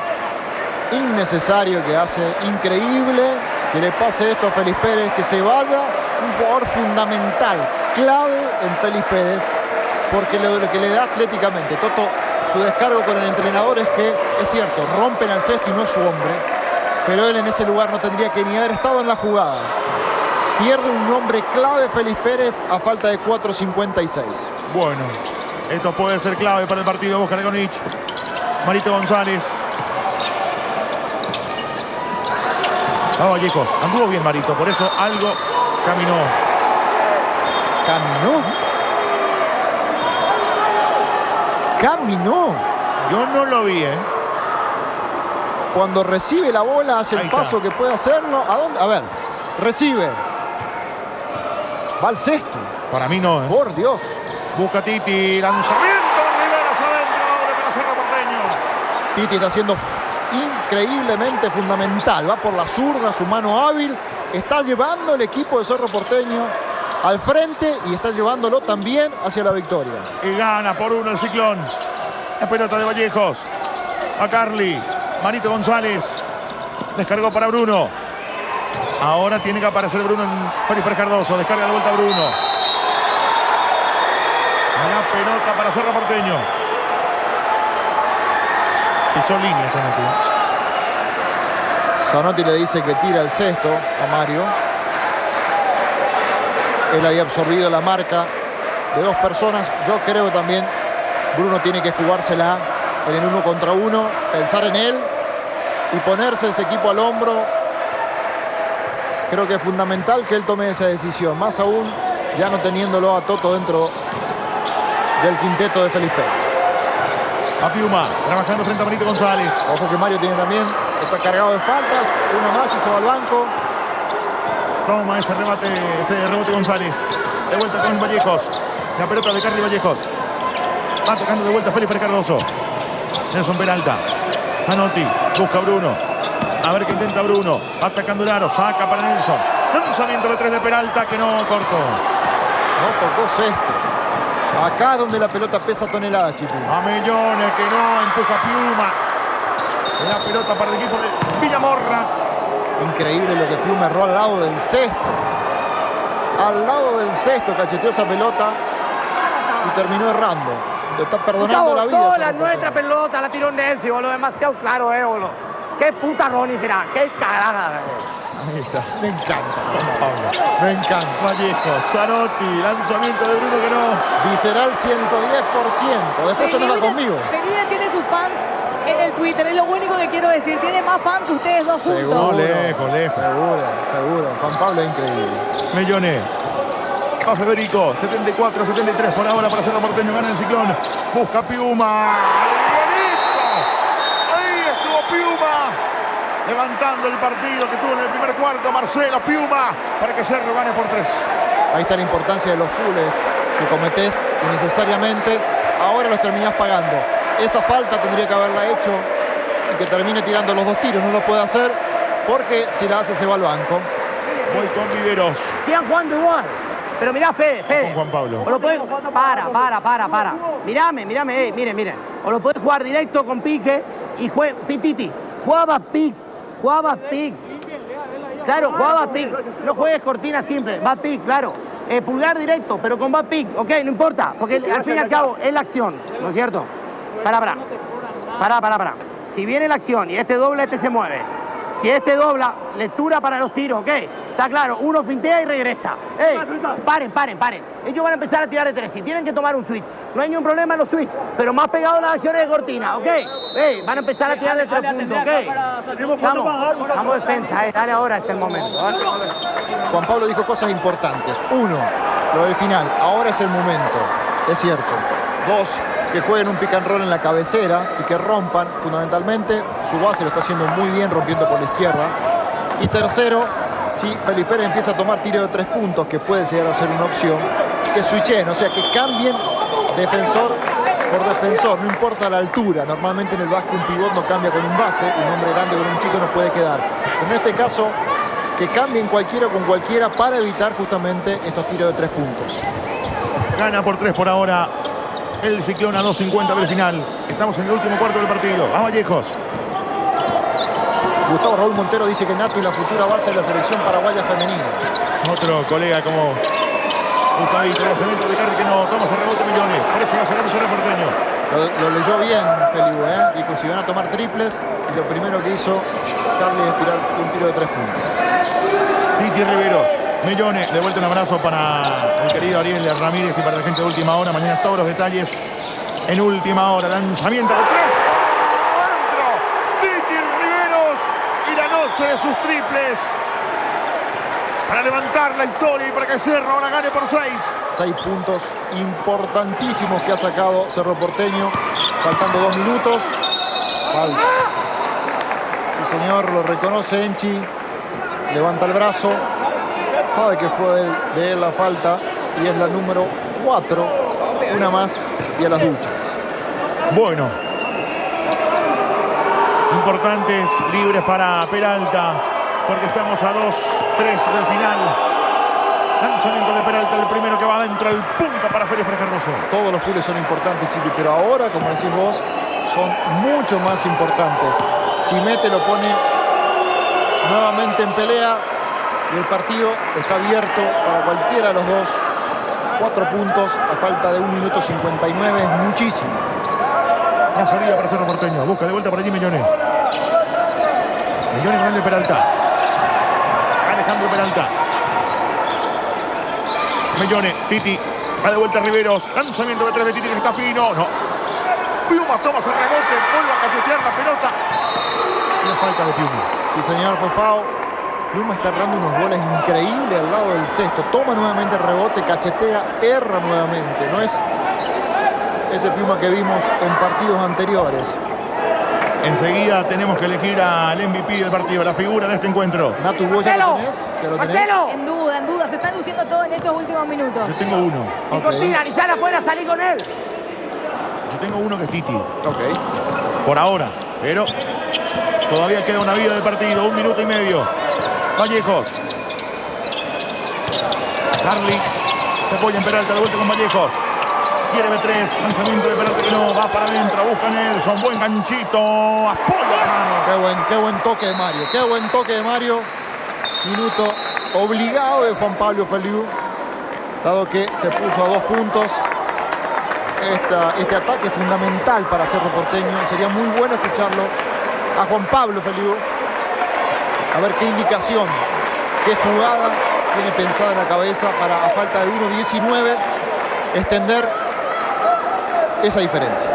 innecesario que hace, increíble que le pase esto a Félix Pérez, que se vaya un jugador fundamental, clave en Félix Pérez, porque lo que le da atléticamente. Toto, su descargo con el entrenador es que, es cierto, rompen al cesto y no es su hombre, pero él en ese lugar no tendría que ni haber estado en la jugada. Pierde un hombre clave Félix Pérez a falta de 4.56. Bueno, esto puede ser clave para el partido. Busca Legonic. Marito González. Va Vallejos. Anduvo bien Marito, por eso algo caminó. ¿Caminó? Yo no lo vi, ¿eh? Cuando recibe la bola hace el paso que puede hacerlo. ¿A dónde? A ver, recibe. Va al cesto. Para mí no, ¿eh? Por Dios. Busca Titi. Lanzamiento. Riveras adentro. Doble para Cerro Porteño. Titi está siendo increíblemente fundamental. Va por la zurda, su mano hábil. Está llevando el equipo de Cerro Porteño al frente y está llevándolo también hacia la victoria. Y gana por 1 el Ciclón. La pelota de Vallejos. A Carly. Marito González. Descargó para Bruno. Ahora tiene que aparecer Bruno en Félix Pérez Cardoso. Descarga de vuelta a Bruno. La pelota para Cerro Porteño. Pisó línea Zanotti. Zanotti le dice que tira el cesto a Mario. Él había absorbido la marca de dos personas. Yo creo también Bruno tiene que jugársela en el 1 contra 1, pensar en él y ponerse ese equipo al hombro. Creo que es fundamental que él tome esa decisión, más aún ya no teniéndolo a Toto dentro del quinteto de Félix Pérez. A Piuma, trabajando frente a Marito González. Ojo que Mario tiene también, está cargado de faltas, una más y se va al banco. Toma ese rebote González. De vuelta con Vallejos. La pelota de Carly Vallejos. Va tocando de vuelta Félix Pérez Cardoso. Nelson Peralta. Zanotti. Busca a Bruno. A ver qué intenta Bruno. Atacando el aro. Saca para Nelson. Lanzamiento de 3 de Peralta que no cortó. No tocó cesto. Acá es donde la pelota pesa toneladas, Chipi. A Mellones que no. Empuja Piuma. La pelota para el equipo de Villamorra. Increíble lo que Piuma erró al lado del cesto. Al lado del cesto cacheteó esa pelota y terminó errando. Le está perdonando la vida. La nuestra pelota la tiró Nelson, boludo. Demasiado claro, boludo. Qué puta Ronnie será. Qué cagada. Ahí está. Me encanta. Pablo. Me encanta. Vallejos, Zanotti, lanzamiento de Bruno que no. Visceral 110%. Después se enoja conmigo. Seguida tiene sus fans en el Twitter, es lo único que quiero decir. Tiene más fans que ustedes dos juntos. No, lejos. Seguro. Juan Pablo es increíble. Mellones. Va Federico. 74-73 por ahora para Cerro Porteño. Gana el Ciclón. Busca Piuma. Ahí estuvo Piuma. Levantando el partido que tuvo en el primer cuarto. Marcelo Piuma. Para que Cerro gane por 3. Ahí está la importancia de los fulls que cometés innecesariamente. Ahora los terminás pagando. Esa falta tendría que haberla hecho y que termine tirando los 2 tiros. No lo puede hacer porque si la hace se va al banco. Voy con Viveros. Sigan jugando igual. Pero mirá, Fede. Con Juan Pablo. O lo puede... Para. Miren. O lo puede jugar directo con pique y Pititi. Jugaba pick. Claro, jugaba pick. No juegues cortina simple. Va pick, claro. Pulgar directo, pero con va pick. Ok, no importa. Porque al fin y al cabo es la acción. ¿No es cierto? Para. Si viene la acción y este dobla, este se mueve. Si este dobla, lectura para los tiros, ¿ok? Está claro, uno fintea y regresa. ¡Ey! Paren. Ellos van a empezar a tirar de 3. Si tienen que tomar un switch, no hay ningún problema en los switch, pero más pegado a las acciones de cortina, ¿ok? ¡Ey! Van a empezar a tirar de 3 puntos, ¿ok? Vamos defensa, dale ahora, es el momento. Juan Pablo dijo cosas importantes. 1, lo del final. Ahora es el momento. Es cierto. 2, que jueguen un pick and roll en la cabecera y que rompan fundamentalmente. Su base lo está haciendo muy bien, rompiendo por la izquierda. Y tercero, si Félix Pérez empieza a tomar tiro de 3 puntos, que puede llegar a ser una opción, que switchen, o sea, que cambien defensor por defensor, no importa la altura. Normalmente en el básquet un pivot no cambia con un base, un hombre grande con un chico no puede quedar. Pero en este caso, que cambien cualquiera con cualquiera para evitar justamente estos tiros de 3 puntos. Gana por 3 por ahora el Ciclón a 2:50 del final. Estamos en el último cuarto del partido. A Vallejos. Gustavo Raúl Montero dice que Nato y la futura base de la selección paraguaya femenina. Otro colega como Gustavito, lanzamiento de Carri que no toma ese rebote Millones. Por eso va sacando Cerro Porteño. Lo leyó bien Felipe, ¿eh? Dijo si van a tomar triples y lo primero que hizo Carly es tirar un tiro de 3 puntos. Titi Riveros. Millones, de vuelta un abrazo para el querido Ariel Ramírez y para la gente de Última Hora. Mañana todos los detalles en Última Hora. Lanzamiento de 3. ¡Adentro! Titi Riveros y la noche de sus triples. Para levantar la historia y para que Cerro ahora gane por 6. 6 puntos importantísimos que ha sacado Cerro Porteño. Faltando 2 minutos. Falta. Sí, señor, lo reconoce Enchi. Levanta el brazo. Sabe que fue de él la falta y es la número 4. Una más y a las duchas. Bueno. Importantes libres para Peralta porque estamos a 2-3 del final. Lanzamiento de Peralta, el primero que va adentro, el punto para Félix Cardoso. Todos los fules son importantes, Chiqui, pero ahora, como decís vos, son mucho más importantes. Si mete, lo pone nuevamente en pelea. Y el partido está abierto para cualquiera de los dos. 4 puntos a falta de 1 minuto 59 es muchísimo. La salida para Cerro Porteño. Busca de vuelta por allí Millones. Millones con el de Peralta. Alejandro Peralta. Millones. Titi. Va de vuelta Riveros. Lanzamiento de 3 de Titi que está fino. No. Piuma toma ese rebote. Vuelve a cachetear la pelota. Una falta de Piuma. Sí, señor, fue foul. Pluma está errando unos goles increíbles al lado del cesto. Toma nuevamente el rebote, cachetea, erra nuevamente. No es ese Pluma que vimos en partidos anteriores. Enseguida tenemos que elegir al MVP del partido, la figura de este encuentro. Natu, ¿vos ya lo tenés? ¿Ya lo tenés? En duda. Se están luciendo todo en estos últimos minutos. Yo tengo uno. Si Cortina, ni sale afuera, salí con él. Yo tengo uno que es Titi. Ok. Por ahora. Pero todavía queda una vida de partido. 1 minuto y medio. Vallejos. Carly se apoya en Peralta, de vuelta con Vallejos. Quiere B3, lanzamiento de Peralta que no, va para adentro, busca Nelson, buen ganchito, apoya la mano. Qué buen toque de Mario, qué buen toque de Mario. Minuto obligado de Juan Pablo Feliu, dado que se puso a 2 puntos. Este ataque es fundamental para Cerro Porteño. Sería muy bueno escucharlo a Juan Pablo Feliu. A ver qué indicación, qué jugada tiene pensada en la cabeza para, a falta de 1:19, extender esa diferencia.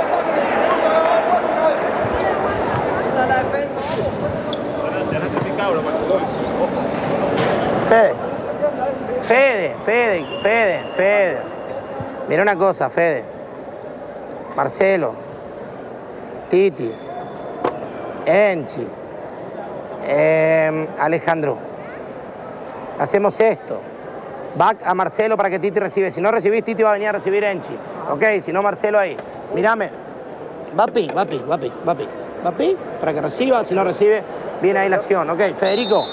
Fede. Mira una cosa, Fede. Marcelo. Titi. Enchi. Alejandro. Hacemos esto. Back a Marcelo para que Titi recibe. Si no recibís, Titi va a venir a recibir Enchi. Ok, si no, Marcelo ahí. Mírame. Va pi, para que reciba. Si no recibe, viene ahí la acción. Ok, Federico.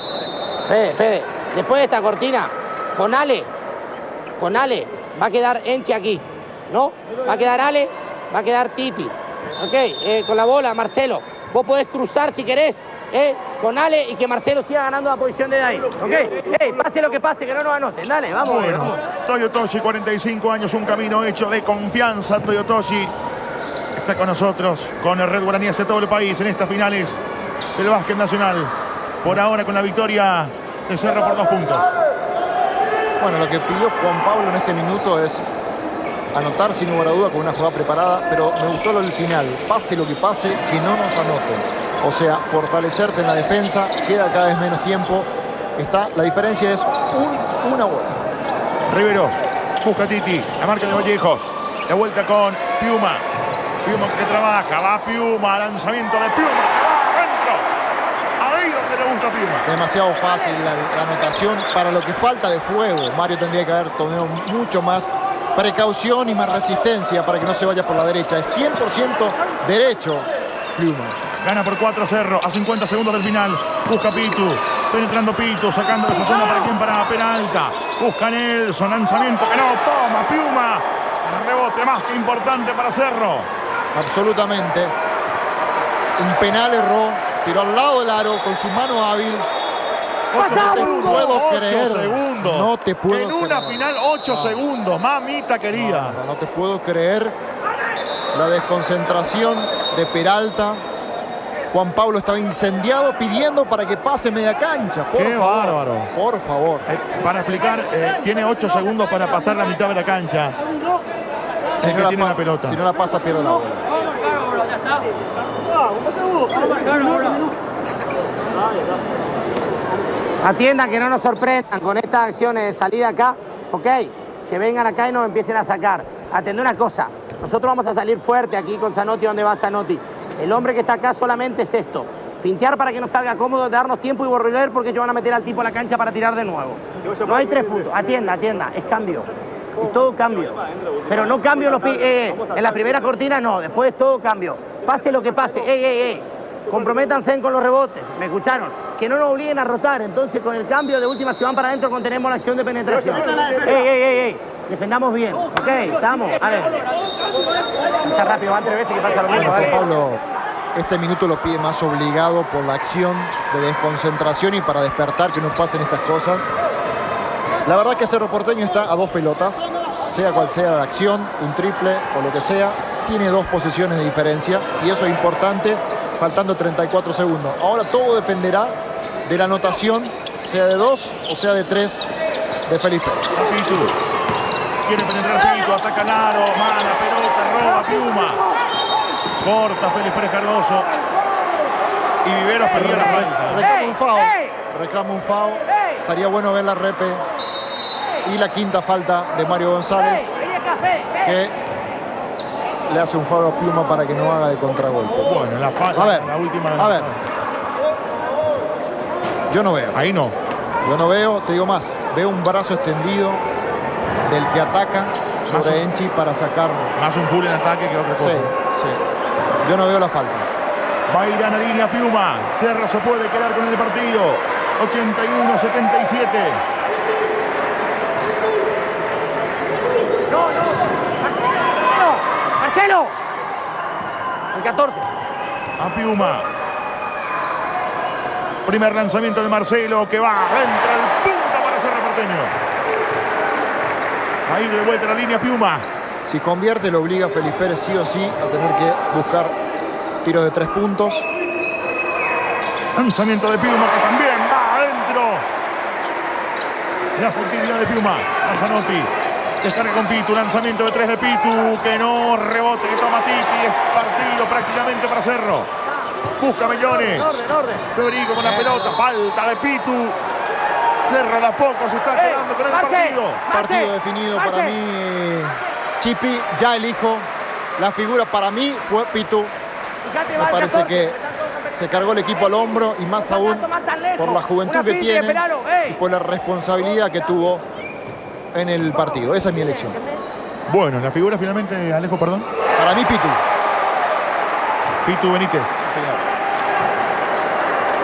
Fede. Después de esta cortina, con Ale, va a quedar Enchi aquí. ¿No? Va a quedar Ale, va a quedar Titi. Ok, con la bola, Marcelo. Vos podés cruzar si querés. Con Ale y que Marcelo siga ganando la posición de ahí. ¿Ok? Pase lo que pase, que no nos anoten. Dale, vamos. Bueno, vamos. Toyotoshi, 45 años, un camino hecho de confianza. Toyotoshi está con nosotros, con el Red Guaraní hacia todo el país en estas finales del básquet nacional. Por ahora con la victoria de Cerro por 2 puntos. Bueno, lo que pidió Juan Pablo en este minuto es anotar sin lugar a duda con una jugada preparada, pero me gustó lo del final. Pase lo que pase, que no nos anoten. O sea, fortalecerte en la defensa, queda cada vez menos tiempo. La diferencia es una bola. Riveros, busca Titi, la marca de Vallejos. De vuelta con Piuma. Piuma que trabaja, va Piuma, lanzamiento de Piuma. Adentro. Ahí donde le gusta a Piuma. Demasiado fácil la anotación para lo que falta de juego. Mario tendría que haber tomado mucho más precaución y más resistencia para que no se vaya por la derecha. Es 100% derecho Piuma. Gana por 4 Cerro a 50 segundos del final. Busca Pitu. Penetrando Pitu. Sacando de esa zona para quien, para Peralta. Busca Nelson. Lanzamiento que no. Toma Piuma. Rebote más que importante para Cerro. Absolutamente. Un penal erró. Tiró al lado del aro con su mano hábil. 8 segundos. No te puedo En una creer. final 8 segundos. Mamita querida. No te puedo creer. La desconcentración de Peralta. Juan Pablo estaba incendiado pidiendo para que pase media cancha. Qué bárbaro. Por favor. Para explicar, tiene 8 segundos para pasar la mitad de la cancha. Si el no que la tiene la pelota. Si no la pasa, pierde la bola. Atiendan, que no nos sorprendan con estas acciones de salida acá, ¿ok? Que vengan acá y nos empiecen a sacar. Atendé una cosa, nosotros vamos a salir fuerte aquí con Zanotti, donde va Zanotti. El hombre que está acá solamente es esto. Fintear para que no salga cómodo, darnos tiempo y borrar porque ellos van a meter al tipo a la cancha para tirar de nuevo. No hay 3 puntos. Atienda, es cambio. Es todo cambio. Pero no cambio en la primera cortina, no. Después es todo cambio. Pase lo que pase. Comprométanse con los rebotes. ¿Me escucharon? Que no nos obliguen a rotar. Entonces, con el cambio de última, si van para adentro, contenemos la acción de penetración. Defendamos bien. Ok, estamos. Vale. Pasa rápido, van 3 veces que pasa lo mismo. Juan Pablo, este minuto lo pide más obligado por la acción de desconcentración y para despertar que no pasen estas cosas. La verdad que Cerro Porteño está a 2 pelotas, sea cual sea la acción, un triple o lo que sea, tiene 2 posiciones de diferencia y eso es importante, faltando 34 segundos. Ahora todo dependerá de la anotación, sea de 2 o sea de 3 de Felipe Pérez. Pitu. Quiere penetrar Pitu, ataca el aro, mala pelota, roba Piuma. Corta Félix Pérez Cardoso. Y Viveros pedía la falta. Reclama un foul. Estaría bueno ver la repe. Y la quinta falta de Mario González, que le hace un foul a Piuma para que no haga de contragolpe. Bueno, la falta, a ver, la última. A ver. Yo no veo. Ahí no. Yo no veo, te digo más. Veo un brazo extendido del que ataca sobre Enchi para sacar. Más un full en ataque que otra cosa. Sí. Yo no veo la falta. Va a ir a la línea Piuma. Cerro se puede quedar con el partido. 81-77. ¡Marcelo! El 14. A Piuma. Primer lanzamiento de Marcelo que va. Entra el punta para Cerro Porteño. Va a ir de vuelta a la línea Piuma. Si convierte, lo obliga a Felipe Pérez sí o sí a tener que buscar tiros de 3 puntos. Lanzamiento de Piuma que también va adentro. La efectividad de Piuma. A Zanotti. Descarga con Pitu. Lanzamiento de 3 de Pitu. Que no rebote, que toma Titi. Es partido prácticamente para Cerro. Busca Mellones. Federico con la pelota. Falta de Pitu. Cerro de a poco se está quedando con el partido. Partido definido para mí. Chipi, ya elijo. La figura para mí fue Pitu. Me parece que se cargó el equipo al hombro y más aún por la juventud que tiene y por la responsabilidad que tuvo en el partido. Esa es mi elección. Bueno, la figura finalmente, Alejo, perdón. Para mí, Pitu. Pitu Benítez. Sí, señor.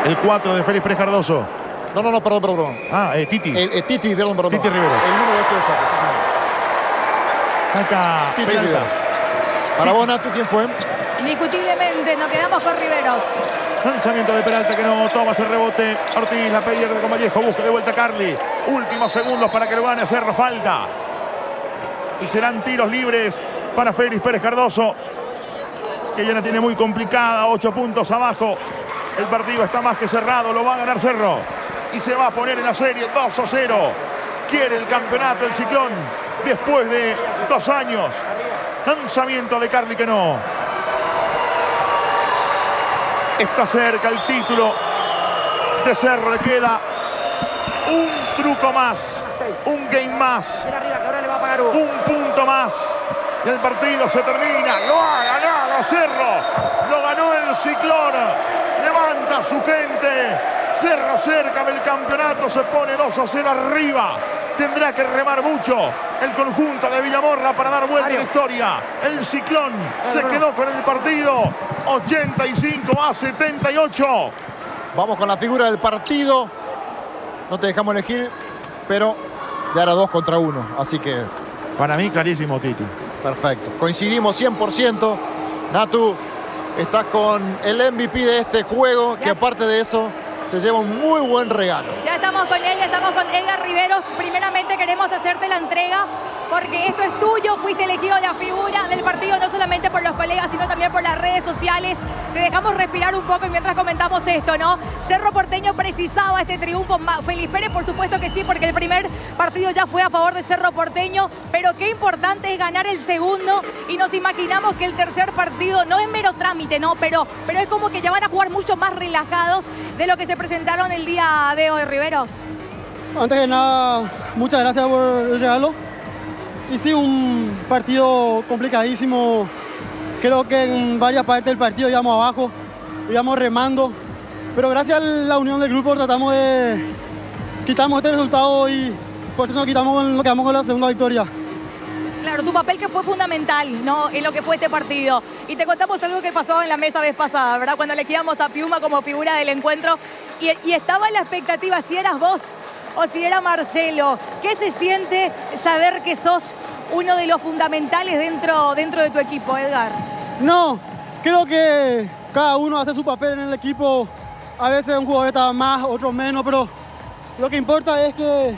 El 4 de Félix Pérez Cardoso. No, perdón. Ah, Titi. Titi, perdón. Titi Rivero. El número 8 de Saco, sí, señor. Saca Titi Riveros. Para vos, Natu, ¿quién fue? Indiscutiblemente, nos quedamos con Riveros. Lanzamiento de Peralta que no toma ese rebote. Ortiz la pierde con Vallejo. Busca de vuelta a Carly. Últimos segundos para que lo gane Cerro. Falta. Y serán tiros libres para Félix Pérez Cardoso, que ya la tiene muy complicada. 8 puntos abajo. El partido está más que cerrado. Lo va a ganar Cerro. Y se va a poner en la serie 2-0. Quiere el campeonato el Ciclón después de 2 años. Lanzamiento de Carly que no. Está cerca el título de Cerro. Le queda un truco más, un game más, un punto más. Y el partido se termina. Lo ha ganado Cerro. Lo ganó el Ciclón. Levanta a su gente. Cerro cerca del campeonato. Se pone 2-0 arriba. Tendrá que remar mucho el conjunto de Villamorra para dar vuelta a la historia. El Ciclón se quedó con el partido 85-78. Vamos con la figura del partido. No te dejamos elegir, pero ya era 2 contra 1. Así que... para mí, clarísimo, Titi. Perfecto. Coincidimos 100%. Natu, estás con el MVP de este juego, que aparte de eso, se lleva un muy buen regalo. Ya estamos con él, ya estamos con Edgar Riveros. Primeramente queremos hacerte la entrega porque esto es tuyo, fuiste elegido la figura del partido no solamente por los colegas, sino también por las redes sociales. Te dejamos respirar un poco y mientras comentamos esto, ¿no? Cerro Porteño precisaba este triunfo. Feliz Pérez, por supuesto que sí, porque el primer partido ya fue a favor de Cerro Porteño, pero qué importante es ganar el segundo y nos imaginamos que el tercer partido no es mero trámite, ¿no? Pero es como que ya van a jugar mucho más relajados de lo que se presentaron el día de hoy, Riveros. Antes de nada, muchas gracias por el regalo. Y sí, un partido complicadísimo. Creo que en varias partes del partido íbamos abajo, íbamos remando. Pero gracias a la unión del grupo tratamos de quitarnos este resultado y por eso nos quedamos con la segunda victoria. Claro, tu papel que fue fundamental, ¿no?, en lo que fue este partido. Y te contamos algo que pasó en la mesa vez pasada, ¿verdad? Cuando elegíamos a Piuma como figura del encuentro y estaba la expectativa si eras vos o si era Marcelo. ¿Qué se siente saber que sos uno de los fundamentales dentro de tu equipo, Edgar? No, creo que cada uno hace su papel en el equipo. A veces un jugador está más, otro menos, pero lo que importa es que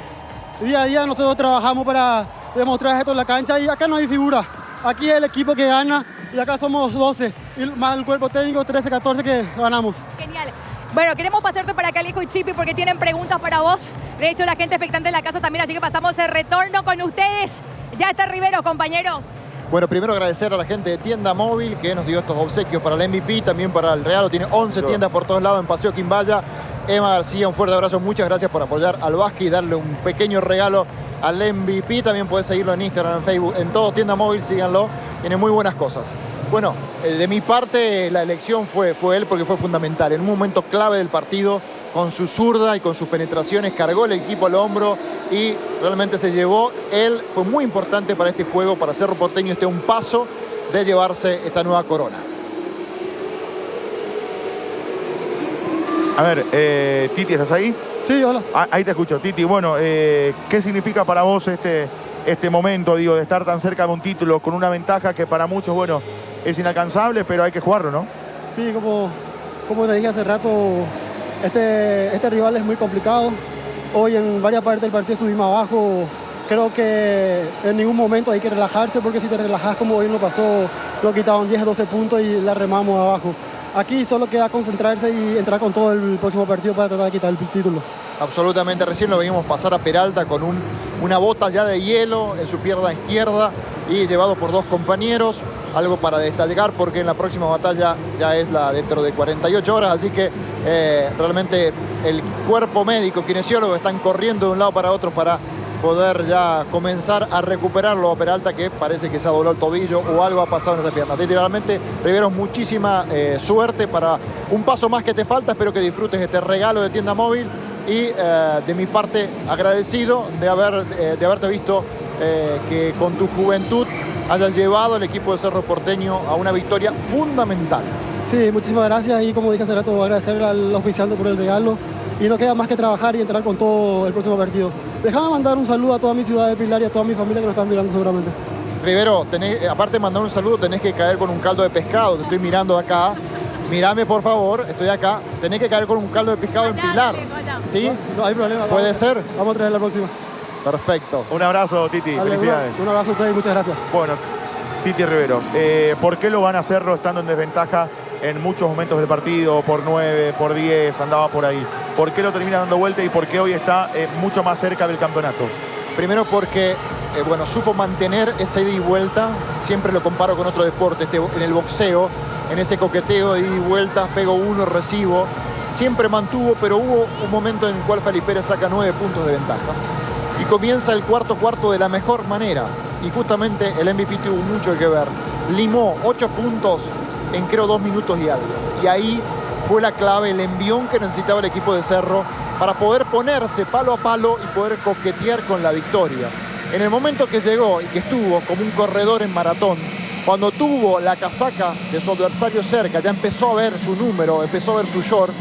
día a día nosotros trabajamos para demostrar esto en la cancha y acá no hay figura. Aquí es el equipo que gana y acá somos 12 y más el cuerpo técnico 13, 14 que ganamos. Genial. Bueno, queremos pasarte para acá, Alejo y Chipi, porque tienen preguntas para vos. De hecho, la gente expectante en la casa también, así que pasamos el retorno con ustedes. Ya está Riveros, compañeros. Bueno, primero agradecer a la gente de Tienda Móvil que nos dio estos obsequios para el MVP, también para el Real. Tiene 11 tiendas por todos lados en Paseo Quimbaya. Emma García, un fuerte abrazo. Muchas gracias por apoyar al básquet y darle un pequeño regalo al MVP. También podés seguirlo en Instagram, en Facebook, en todo Tienda Móvil, síganlo. Tiene muy buenas cosas. Bueno, de mi parte la elección fue él porque fue fundamental. En un momento clave del partido, con su zurda y con sus penetraciones, cargó el equipo al hombro y realmente se llevó. Él fue muy importante para este juego, para Cerro Porteño, un paso de llevarse esta nueva corona. A ver, Titi, ¿estás ahí? Sí, hola. Ahí te escucho, Titi. Bueno, ¿qué significa para vos este momento, digo, de estar tan cerca de un título con una ventaja que para muchos, bueno, es inalcanzable, pero hay que jugarlo, ¿no? Sí, como te dije hace rato, este rival es muy complicado. Hoy en varias partes del partido estuvimos abajo. Creo que en ningún momento hay que relajarse, porque si te relajas como hoy nos pasó, lo quitaban 10, 12 puntos y la remamos abajo. Aquí solo queda concentrarse y entrar con todo el próximo partido para tratar de quitar el título. Absolutamente, recién lo vimos pasar a Peralta con una bota ya de hielo en su pierna izquierda y llevado por dos compañeros, algo para destacar porque en la próxima batalla ya es la dentro de 48 horas, así que realmente el cuerpo médico, kinesiólogo, están corriendo de un lado para otro para poder ya comenzar a recuperarlo a Peralta, que parece que se ha doblado el tobillo o algo ha pasado en esa pierna. Literalmente, Riveros, muchísima suerte para un paso más que te falta. Espero que disfrutes este regalo de Tienda Móvil y de mi parte agradecido de haberte visto que con tu juventud hayas llevado al equipo de Cerro Porteño a una victoria fundamental. Sí, muchísimas gracias y como dije hace rato, agradecer al auspiciante por el regalo. Y no queda más que trabajar y entrar con todo el próximo partido. Déjame mandar un saludo a toda mi ciudad de Pilar y a toda mi familia que nos están mirando seguramente. Rivero, aparte de mandar un saludo, tenés que caer con un caldo de pescado. Te estoy mirando acá. Mírame, por favor, estoy acá. Tenés que caer con un caldo de pescado en Pilar. ¿Sí? No hay problema. ¿Puede ser? Vamos a traer la próxima. Perfecto. Un abrazo, Titi. Dale, felicidades. Un abrazo a ustedes y muchas gracias. Bueno, Titi Rivero, ¿por qué lo van a hacerlo estando en desventaja en muchos momentos del partido? Por 9, por 10, andaba por ahí. ¿Por qué lo termina dando vuelta y por qué hoy está mucho más cerca del campeonato? Primero porque, supo mantener esa ida y vuelta. Siempre lo comparo con otro deporte, en el boxeo, en ese coqueteo de ida y vuelta, pego uno, recibo. Siempre mantuvo, pero hubo un momento en el cual Felipe Pérez saca 9 puntos de ventaja. Y comienza el cuarto de la mejor manera. Y justamente el MVP tuvo mucho que ver. Limó 8 puntos en creo 2 minutos y algo. Y ahí fue la clave, el envión que necesitaba el equipo de Cerro para poder ponerse palo a palo y poder coquetear con la victoria. En el momento que llegó y que estuvo como un corredor en maratón, cuando tuvo la casaca de su adversario cerca, ya empezó a ver su número, empezó a ver su short,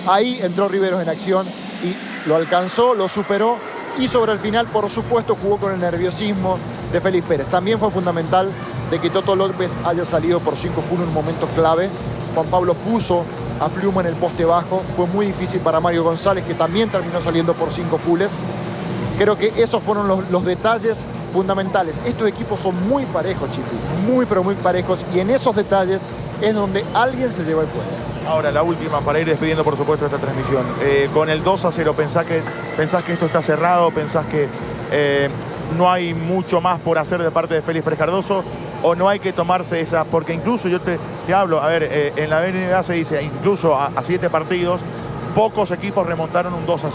ahí entró Riveros en acción y lo alcanzó, lo superó y sobre el final, por supuesto, jugó con el nerviosismo de Félix Pérez. También fue fundamental de que Toto López haya salido por 5 full en un momento clave. Juan Pablo puso a Pluma en el poste bajo. Fue muy difícil para Mario González, que también terminó saliendo por 5 fulls. Creo que esos fueron los detalles fundamentales. Estos equipos son muy parejos, Chipi. Muy, pero muy parejos. Y en esos detalles es donde alguien se lleva el puesto. Ahora, la última, para ir despidiendo, por supuesto, esta transmisión. Con el 2-0, ¿pensás que esto está cerrado? ¿Pensás que no hay mucho más por hacer de parte de Félix Pérez Cardoso? ¿O no hay que tomarse esa? Porque incluso yo te hablo, a ver, en la NBA se dice, incluso a 7 partidos, pocos equipos remontaron un 2-0.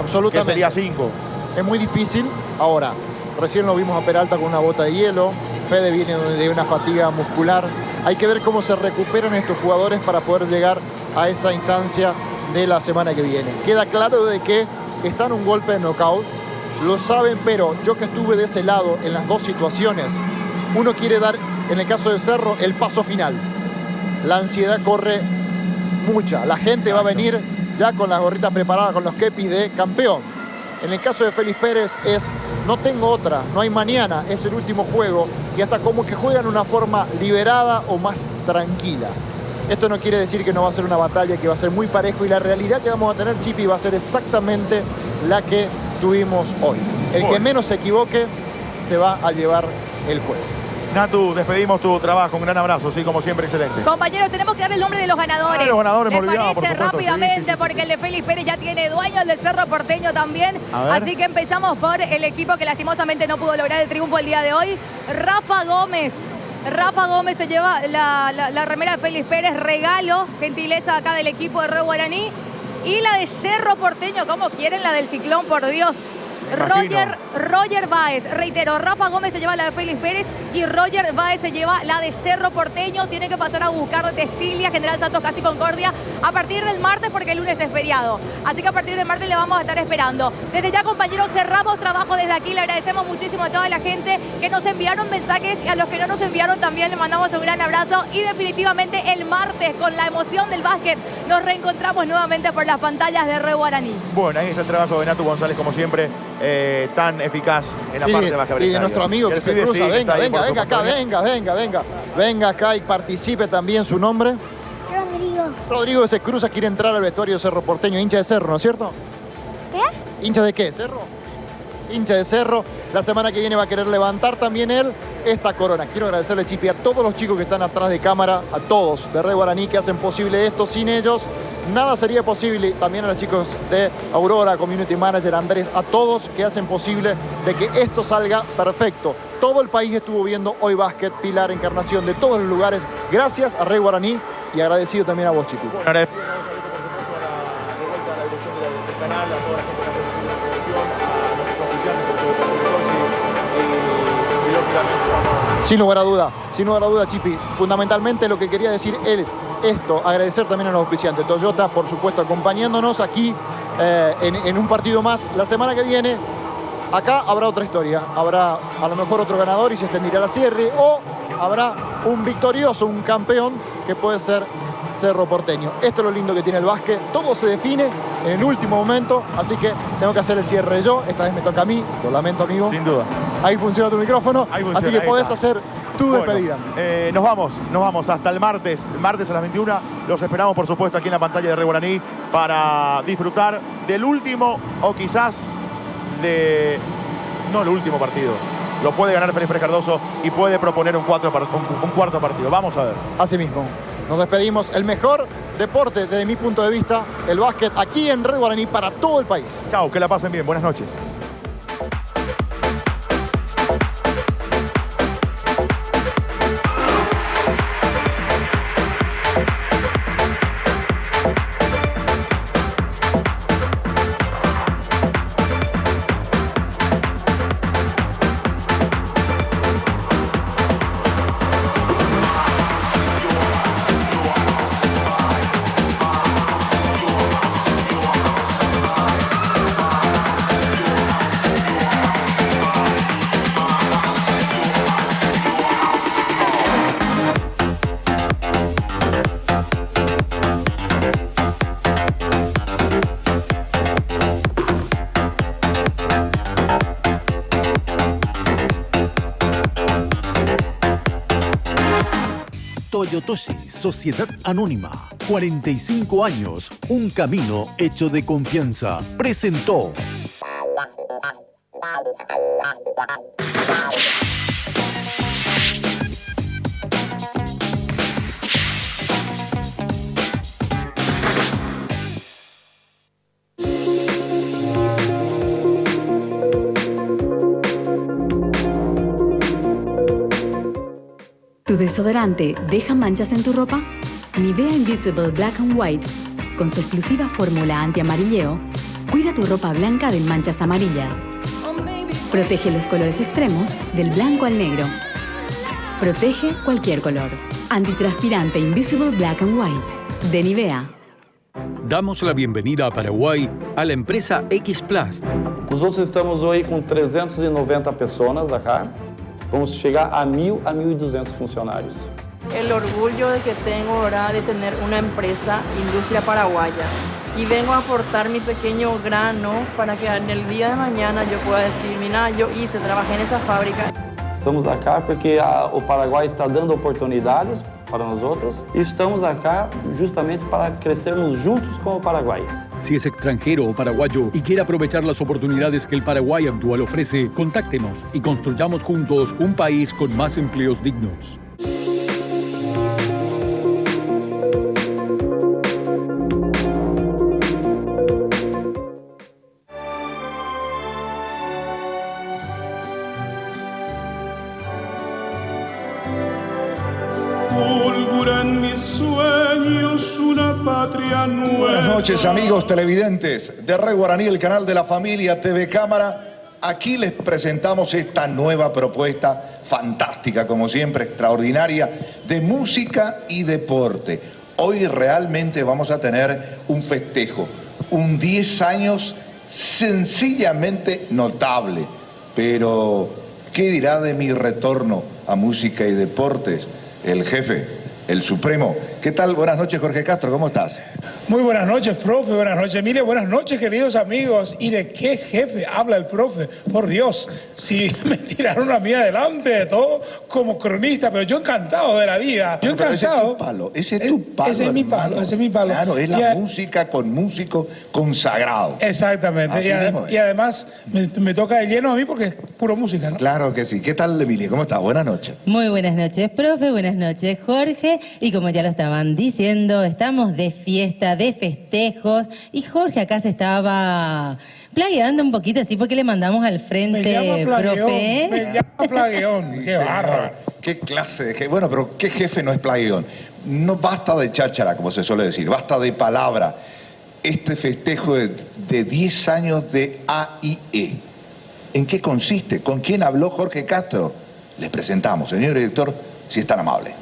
Absolutamente. Que sería 5. Es muy difícil. Ahora, recién lo vimos a Peralta con una bota de hielo. Fede viene de una fatiga muscular. Hay que ver cómo se recuperan estos jugadores para poder llegar a esa instancia de la semana que viene. Queda claro de que están en un golpe de knockout. Lo saben, pero yo que estuve de ese lado en las dos situaciones, uno quiere dar, en el caso de Cerro, el paso final. La ansiedad corre mucha. La gente va a venir ya con las gorritas preparadas, con los kepis de campeón. En el caso de Félix Pérez es, no tengo otra, no hay mañana, es el último juego y hasta como que juegan de una forma liberada o más tranquila. Esto no quiere decir que no va a ser una batalla que va a ser muy parejo y la realidad que vamos a tener, Chipi, va a ser exactamente la que tuvimos hoy. El que menos se equivoque se va a llevar el juego. Natu, despedimos tu trabajo. Un gran abrazo, sí, como siempre, excelente. Compañeros, tenemos que dar el nombre de los ganadores. Los ganadores, me olvidaba, por supuesto. Rápidamente, sí, porque el de Félix Pérez ya tiene dueño, el de Cerro Porteño también. Así que empezamos por el equipo que lastimosamente no pudo lograr el triunfo el día de hoy. Rafa Gómez. Rafa Gómez se lleva la remera de Félix Pérez, regalo, gentileza acá del equipo de Red Guaraní. Y la de Cerro Porteño, como quieren, la del Ciclón, por Dios. Roger Báez, reitero, Rafa Gómez se lleva la de Félix Pérez y Roger Báez se lleva la de Cerro Porteño. Tiene que pasar a buscar de Textilia, General Santos, Casi Concordia, a partir del martes porque el lunes es feriado. Así que a partir del martes le vamos a estar esperando. Desde ya, compañeros, cerramos trabajo desde aquí. Le agradecemos muchísimo a toda la gente que nos enviaron mensajes y a los que no nos enviaron también le mandamos un gran abrazo. Y definitivamente el martes, con la emoción del básquet, nos reencontramos nuevamente por las pantallas de Red Guaraní. Bueno, ahí está el trabajo de Natu González, como siempre. Tan eficaz en la parte baja. Y de nuestro amigo que se cruza, venga acá, venga acá y participe también. Su nombre. Rodrigo que se cruza, quiere entrar al vestuario de Cerro Porteño, hincha de Cerro, ¿no es cierto? ¿Qué? ¿Hincha de qué? ¿Cerro? Hincha de Cerro. La semana que viene va a querer levantar también él esta corona. Quiero agradecerle, Chipi, a todos los chicos que están atrás de cámara, a todos de Red Guaraní que hacen posible esto. Sin ellos nada sería posible. También a los chicos de Aurora, Community Manager, Andrés, a todos que hacen posible de que esto salga perfecto. Todo el país estuvo viendo hoy básquet, Pilar, Encarnación, de todos los lugares. Gracias a Red Guaraní y agradecido también a vos, Chipi. Sin lugar a duda, Chipi. Fundamentalmente lo que quería decir es esto, agradecer también a los auspiciantes. Toyota, por supuesto, acompañándonos aquí en un partido más. La semana que viene, acá habrá otra historia. Habrá a lo mejor otro ganador y se extenderá la cierre. O habrá un victorioso, un campeón que puede ser Cerro Porteño. Esto es lo lindo que tiene el básquet. Todo se define en el último momento. Así que tengo que hacer el cierre yo. Esta vez me toca a mí. Lo lamento, amigo. Sin duda. Ahí funciona tu micrófono. Así que podés hacer tu despedida. Nos vamos hasta el martes. El martes a las 21. Los esperamos, por supuesto, aquí en la pantalla de Red Guaraní para disfrutar del último o quizás no el último partido. Lo puede ganar Félix Pérez Cardoso y puede proponer un cuarto partido. Vamos a ver. Así mismo. Nos despedimos. El mejor deporte, desde mi punto de vista, el básquet, aquí en Red Guaraní para todo el país. Chao, que la pasen bien. Buenas noches. Toyotoshi, Sociedad Anónima. 45 años, un camino hecho de confianza. Presentó. ¿Tu desodorante deja manchas en tu ropa? Nivea Invisible Black and White, con su exclusiva fórmula anti-amarilleo, cuida tu ropa blanca de manchas amarillas. Protege los colores extremos del blanco al negro. Protege cualquier color. Antitranspirante Invisible Black and White, de Nivea. Damos la bienvenida a Paraguay a la empresa X-Plast. Nosotros estamos hoy con 390 personas acá. Vamos llegar a 1.000 a 1.200 funcionarios. El orgullo de que tengo, ¿verdad?, de tener una empresa, Industria Paraguaya. Y vengo a aportar mi pequeño grano para que en el día de mañana yo pueda decir, mira, yo trabajé en esa fábrica. Estamos acá porque o Paraguai está dando oportunidades para nosotros y estamos acá justamente para crecermos juntos con el Paraguay. Si es extranjero o paraguayo y quiere aprovechar las oportunidades que el Paraguay actual ofrece, contáctenos y construyamos juntos un país con más empleos dignos. Buenas noches, amigos televidentes de Red Guaraní, el canal de la familia TV Cámara. Aquí les presentamos esta nueva propuesta fantástica, como siempre, extraordinaria, de música y deporte. Hoy realmente vamos a tener un festejo, un 10 años sencillamente notable. Pero, ¿qué dirá de mi retorno a música y deportes el jefe, el supremo? ¿Qué tal? Buenas noches, Jorge Castro, ¿cómo estás? Muy buenas noches, profe, buenas noches, Emilio, buenas noches, queridos amigos. ¿Y de qué jefe habla el profe? Por Dios, si me tiraron a mí adelante de todo como cronista, pero yo encantado de la vida, yo encantado. Ese es tu palo, ese es tu palo, ese es mi palo, hermano. ese es mi palo. Claro, es la música con músicos consagrados. Exactamente, y además me toca de lleno a mí porque es puro música, ¿no? Claro que sí. ¿Qué tal, Emilia? ¿Cómo estás? Buenas noches. Muy buenas noches, profe, buenas noches, Jorge, y como ya lo estaban diciendo, estamos de fiesta, de festejos, y Jorge acá se estaba plagueando un poquito, así porque le mandamos al frente, profe. Me llama plagueón, Sí, qué bárbaro. Qué clase de jefe. Bueno, pero ¿qué jefe no es plagueón? No basta de cháchara, como se suele decir, basta de palabra. Este festejo de 10 años de AIE. ¿En qué consiste? ¿Con quién habló Jorge Castro? Les presentamos, señor director, si es tan amable.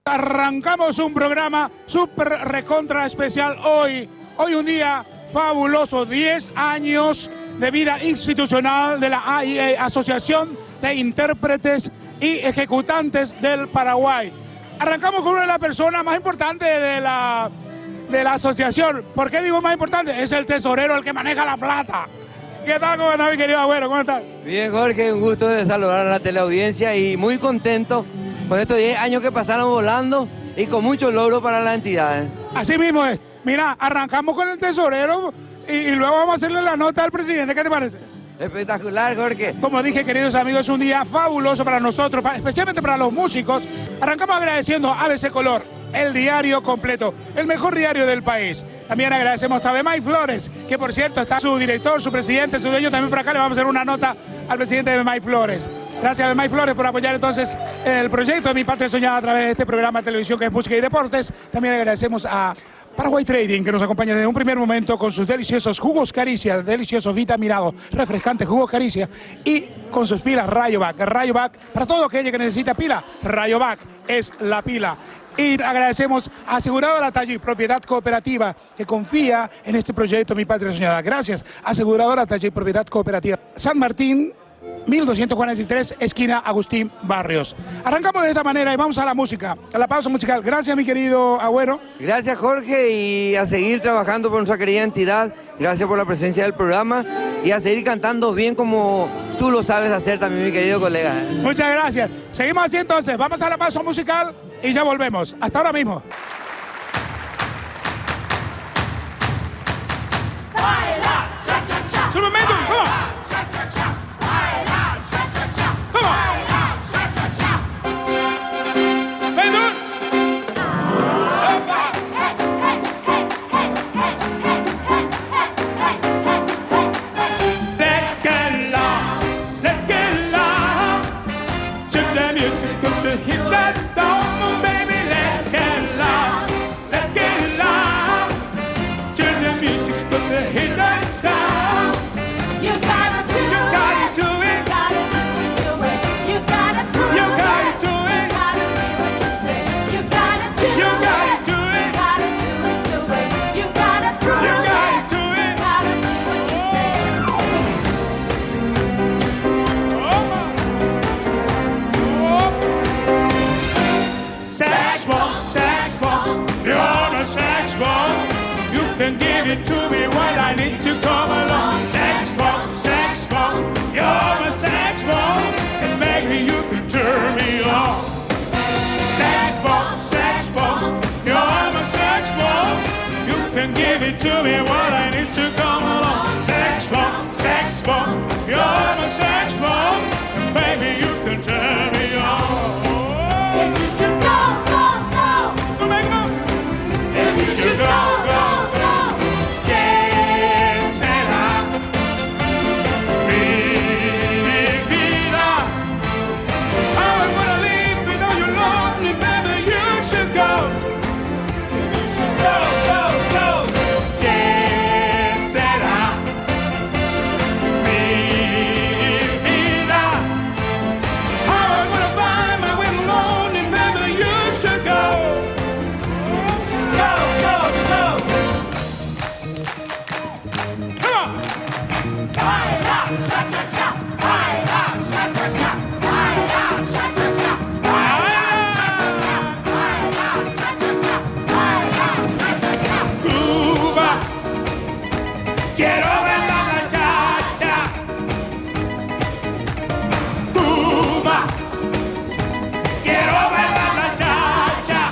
Arrancamos un programa súper recontra especial hoy un día fabuloso, 10 años de vida institucional de la AIE, Asociación de Intérpretes y Ejecutantes del Paraguay. Arrancamos con una de las personas más importantes de la asociación. ¿Por qué digo más importante? Es el tesorero, el que maneja la plata. ¿Qué tal? ¿Cómo estás, mi querido abuelo? ¿Cómo estás? Bien, Jorge, un gusto de saludar a la teleaudiencia y muy contento con estos 10 años que pasaron volando y con mucho logro para la entidad. Así mismo es. Mira, arrancamos con el tesorero y luego vamos a hacerle la nota al presidente. ¿Qué te parece? Espectacular, Jorge. Como dije, queridos amigos, es un día fabuloso para nosotros, especialmente para los músicos. Arrancamos agradeciendo a ABC Color, el diario completo, el mejor diario del país. También agradecemos a Bemay Flores, que por cierto está su director, su presidente, su dueño. También por acá le vamos a hacer una nota al presidente de Bemay Flores. Gracias a Bemay Flores por apoyar entonces el proyecto de Mi Patria Soñada a través de este programa de televisión que es Música y Deportes. También agradecemos a Paraguay Trading, que nos acompaña desde un primer momento con sus deliciosos jugos Caricia, deliciosos vitaminados, refrescantes jugos Caricia, y con sus pilas Rayovac. Rayovac, para todo aquello que necesita pila, Rayovac es la pila. Y agradecemos a Aseguradora Tallí, propiedad cooperativa, que confía en este proyecto Mi Patria Soñada. Gracias, Aseguradora Tallí, propiedad cooperativa. San Martín, 1243, esquina Agustín Barrios. Arrancamos de esta manera y vamos a la música, a la pausa musical. Gracias, mi querido Agüero. Gracias, Jorge, y a seguir trabajando por nuestra querida entidad. Gracias por la presencia del programa y a seguir cantando bien como tú lo sabes hacer también, mi querido colega. Muchas gracias. Seguimos así entonces. Vamos a la pausa musical y ya volvemos. Hasta ahora mismo. ¡Su momento! ¡Vamos! Hit that stone, baby, let's get loud. Let's get loud. Turn the music up to hit that sound. You gotta do it. You gotta do it. You gotta do it. You gotta do it. You gotta do it. You gotta do it. You gotta do it. You gotta do it. Saxophone, you're a saxophone. You can give it to me when I need to come along. Saxophone, you're a saxophone, and maybe you can turn me on. Saxophone, you're a saxophone. You can give it to me when I need to come along. Saxophone, you're a saxophone, and maybe you can turn me on. And you should go. You go, go, go. ¿Qué será? Mi vida. I wanna leave, but know you love me, baby. You should go. You should go, go, go. ¿Qué será? Mi vida. I wanna find my way alone, and baby, you should go. Cuba, quiero bailar la cha-cha. Cuba, quiero bailar la cha-cha.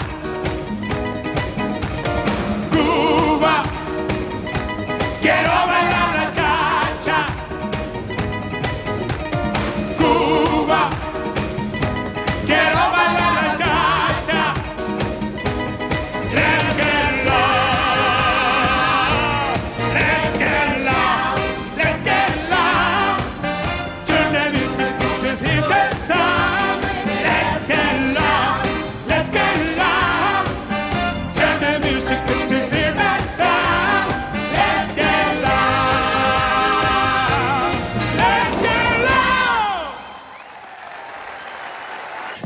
Cuba, quiero bailar la cha-cha. Cuba, quiero bailar la cha-cha. Let's get loud, let's get loud, let's get loud. Turn the music up, just hear that sound. Let's get loud, let's get loud. Turn the music up, just hear that sound. Let's get loud, let's get loud.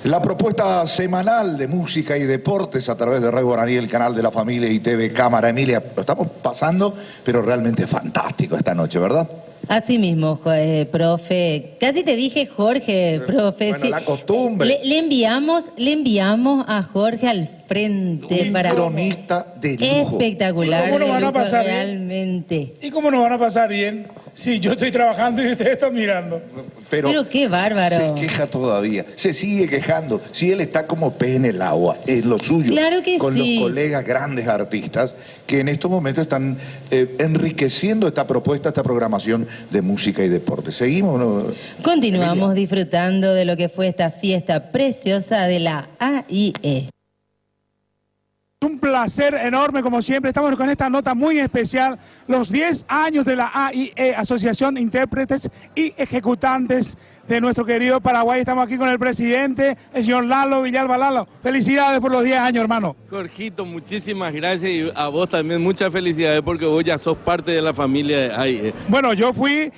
La propuesta semanal de música y deportes a través de Red Guaraní, el canal de la familia y TV Cámara. Emilia, lo estamos pasando, pero realmente fantástico esta noche, ¿verdad? Así mismo, profe. Casi te dije Jorge, profe. Bueno, sí. la costumbre. Le enviamos a Jorge al frente Un para... cronista de lujo. Espectacular, ¿Cómo nos van a pasar bien? realmente. ¿Y cómo nos van a pasar bien si yo estoy trabajando y ustedes están mirando? Pero qué bárbaro. Se queja todavía, se sigue quejando. Si él está como pez en el agua, en lo suyo, Claro que con sí. los colegas grandes artistas que en estos momentos están enriqueciendo esta propuesta, esta programación de música y deporte. ¿Seguimos, no? Continuamos disfrutando de lo que fue esta fiesta preciosa de la AIE. Un placer enorme, como siempre. Estamos con esta nota muy especial, los 10 años de la AIE, Asociación de Intérpretes y Ejecutantes de nuestro querido Paraguay. Estamos aquí con el presidente, el señor Lalo Villalba. Lalo, felicidades por los 10 años, hermano. Jorgito, muchísimas gracias y a vos también muchas felicidades porque vos ya sos parte de la familia de AIE. Bueno, yo fui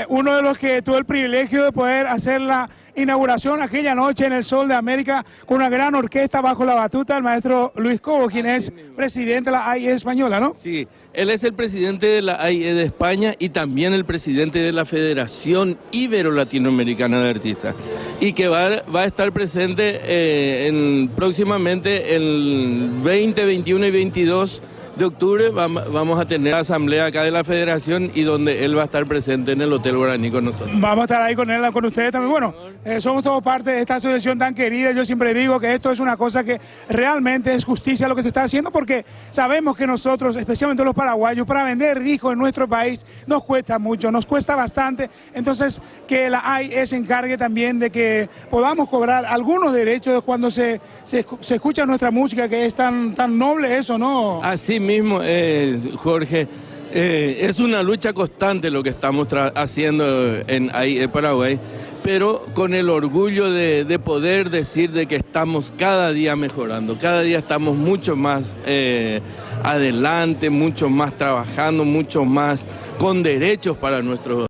uno de los que tuve el privilegio de poder hacer la inauguración aquella noche en el Sol de América con una gran orquesta bajo la batuta del maestro Luis Cobo, quien es presidente de la AIE española, ¿no? Sí, Él es el presidente de la AIE de España y también el presidente de la Federación Ibero-Latinoamericana de Artistas. Y que va a estar presente próximamente el 20, 21 y 22 de octubre. Vamos a tener la asamblea acá de la Federación y donde él va a estar presente en el Hotel Guaraní con nosotros. Vamos a estar ahí con él, con ustedes también. Bueno, somos todos parte de esta asociación tan querida. Yo siempre digo que esto es una cosa que realmente es justicia lo que se está haciendo, porque sabemos que nosotros, especialmente los paraguayos, para vender discos en nuestro país nos cuesta mucho, nos cuesta bastante. Entonces, que la AIE se encargue también de que podamos cobrar algunos derechos cuando se escucha nuestra música, que es tan noble eso, ¿no? Así mismo, Jorge. Es una lucha constante lo que estamos haciendo en AIE Paraguay, pero con el orgullo de poder decir de que estamos cada día mejorando, cada día estamos mucho más adelante, mucho más trabajando, mucho más con derechos para nuestros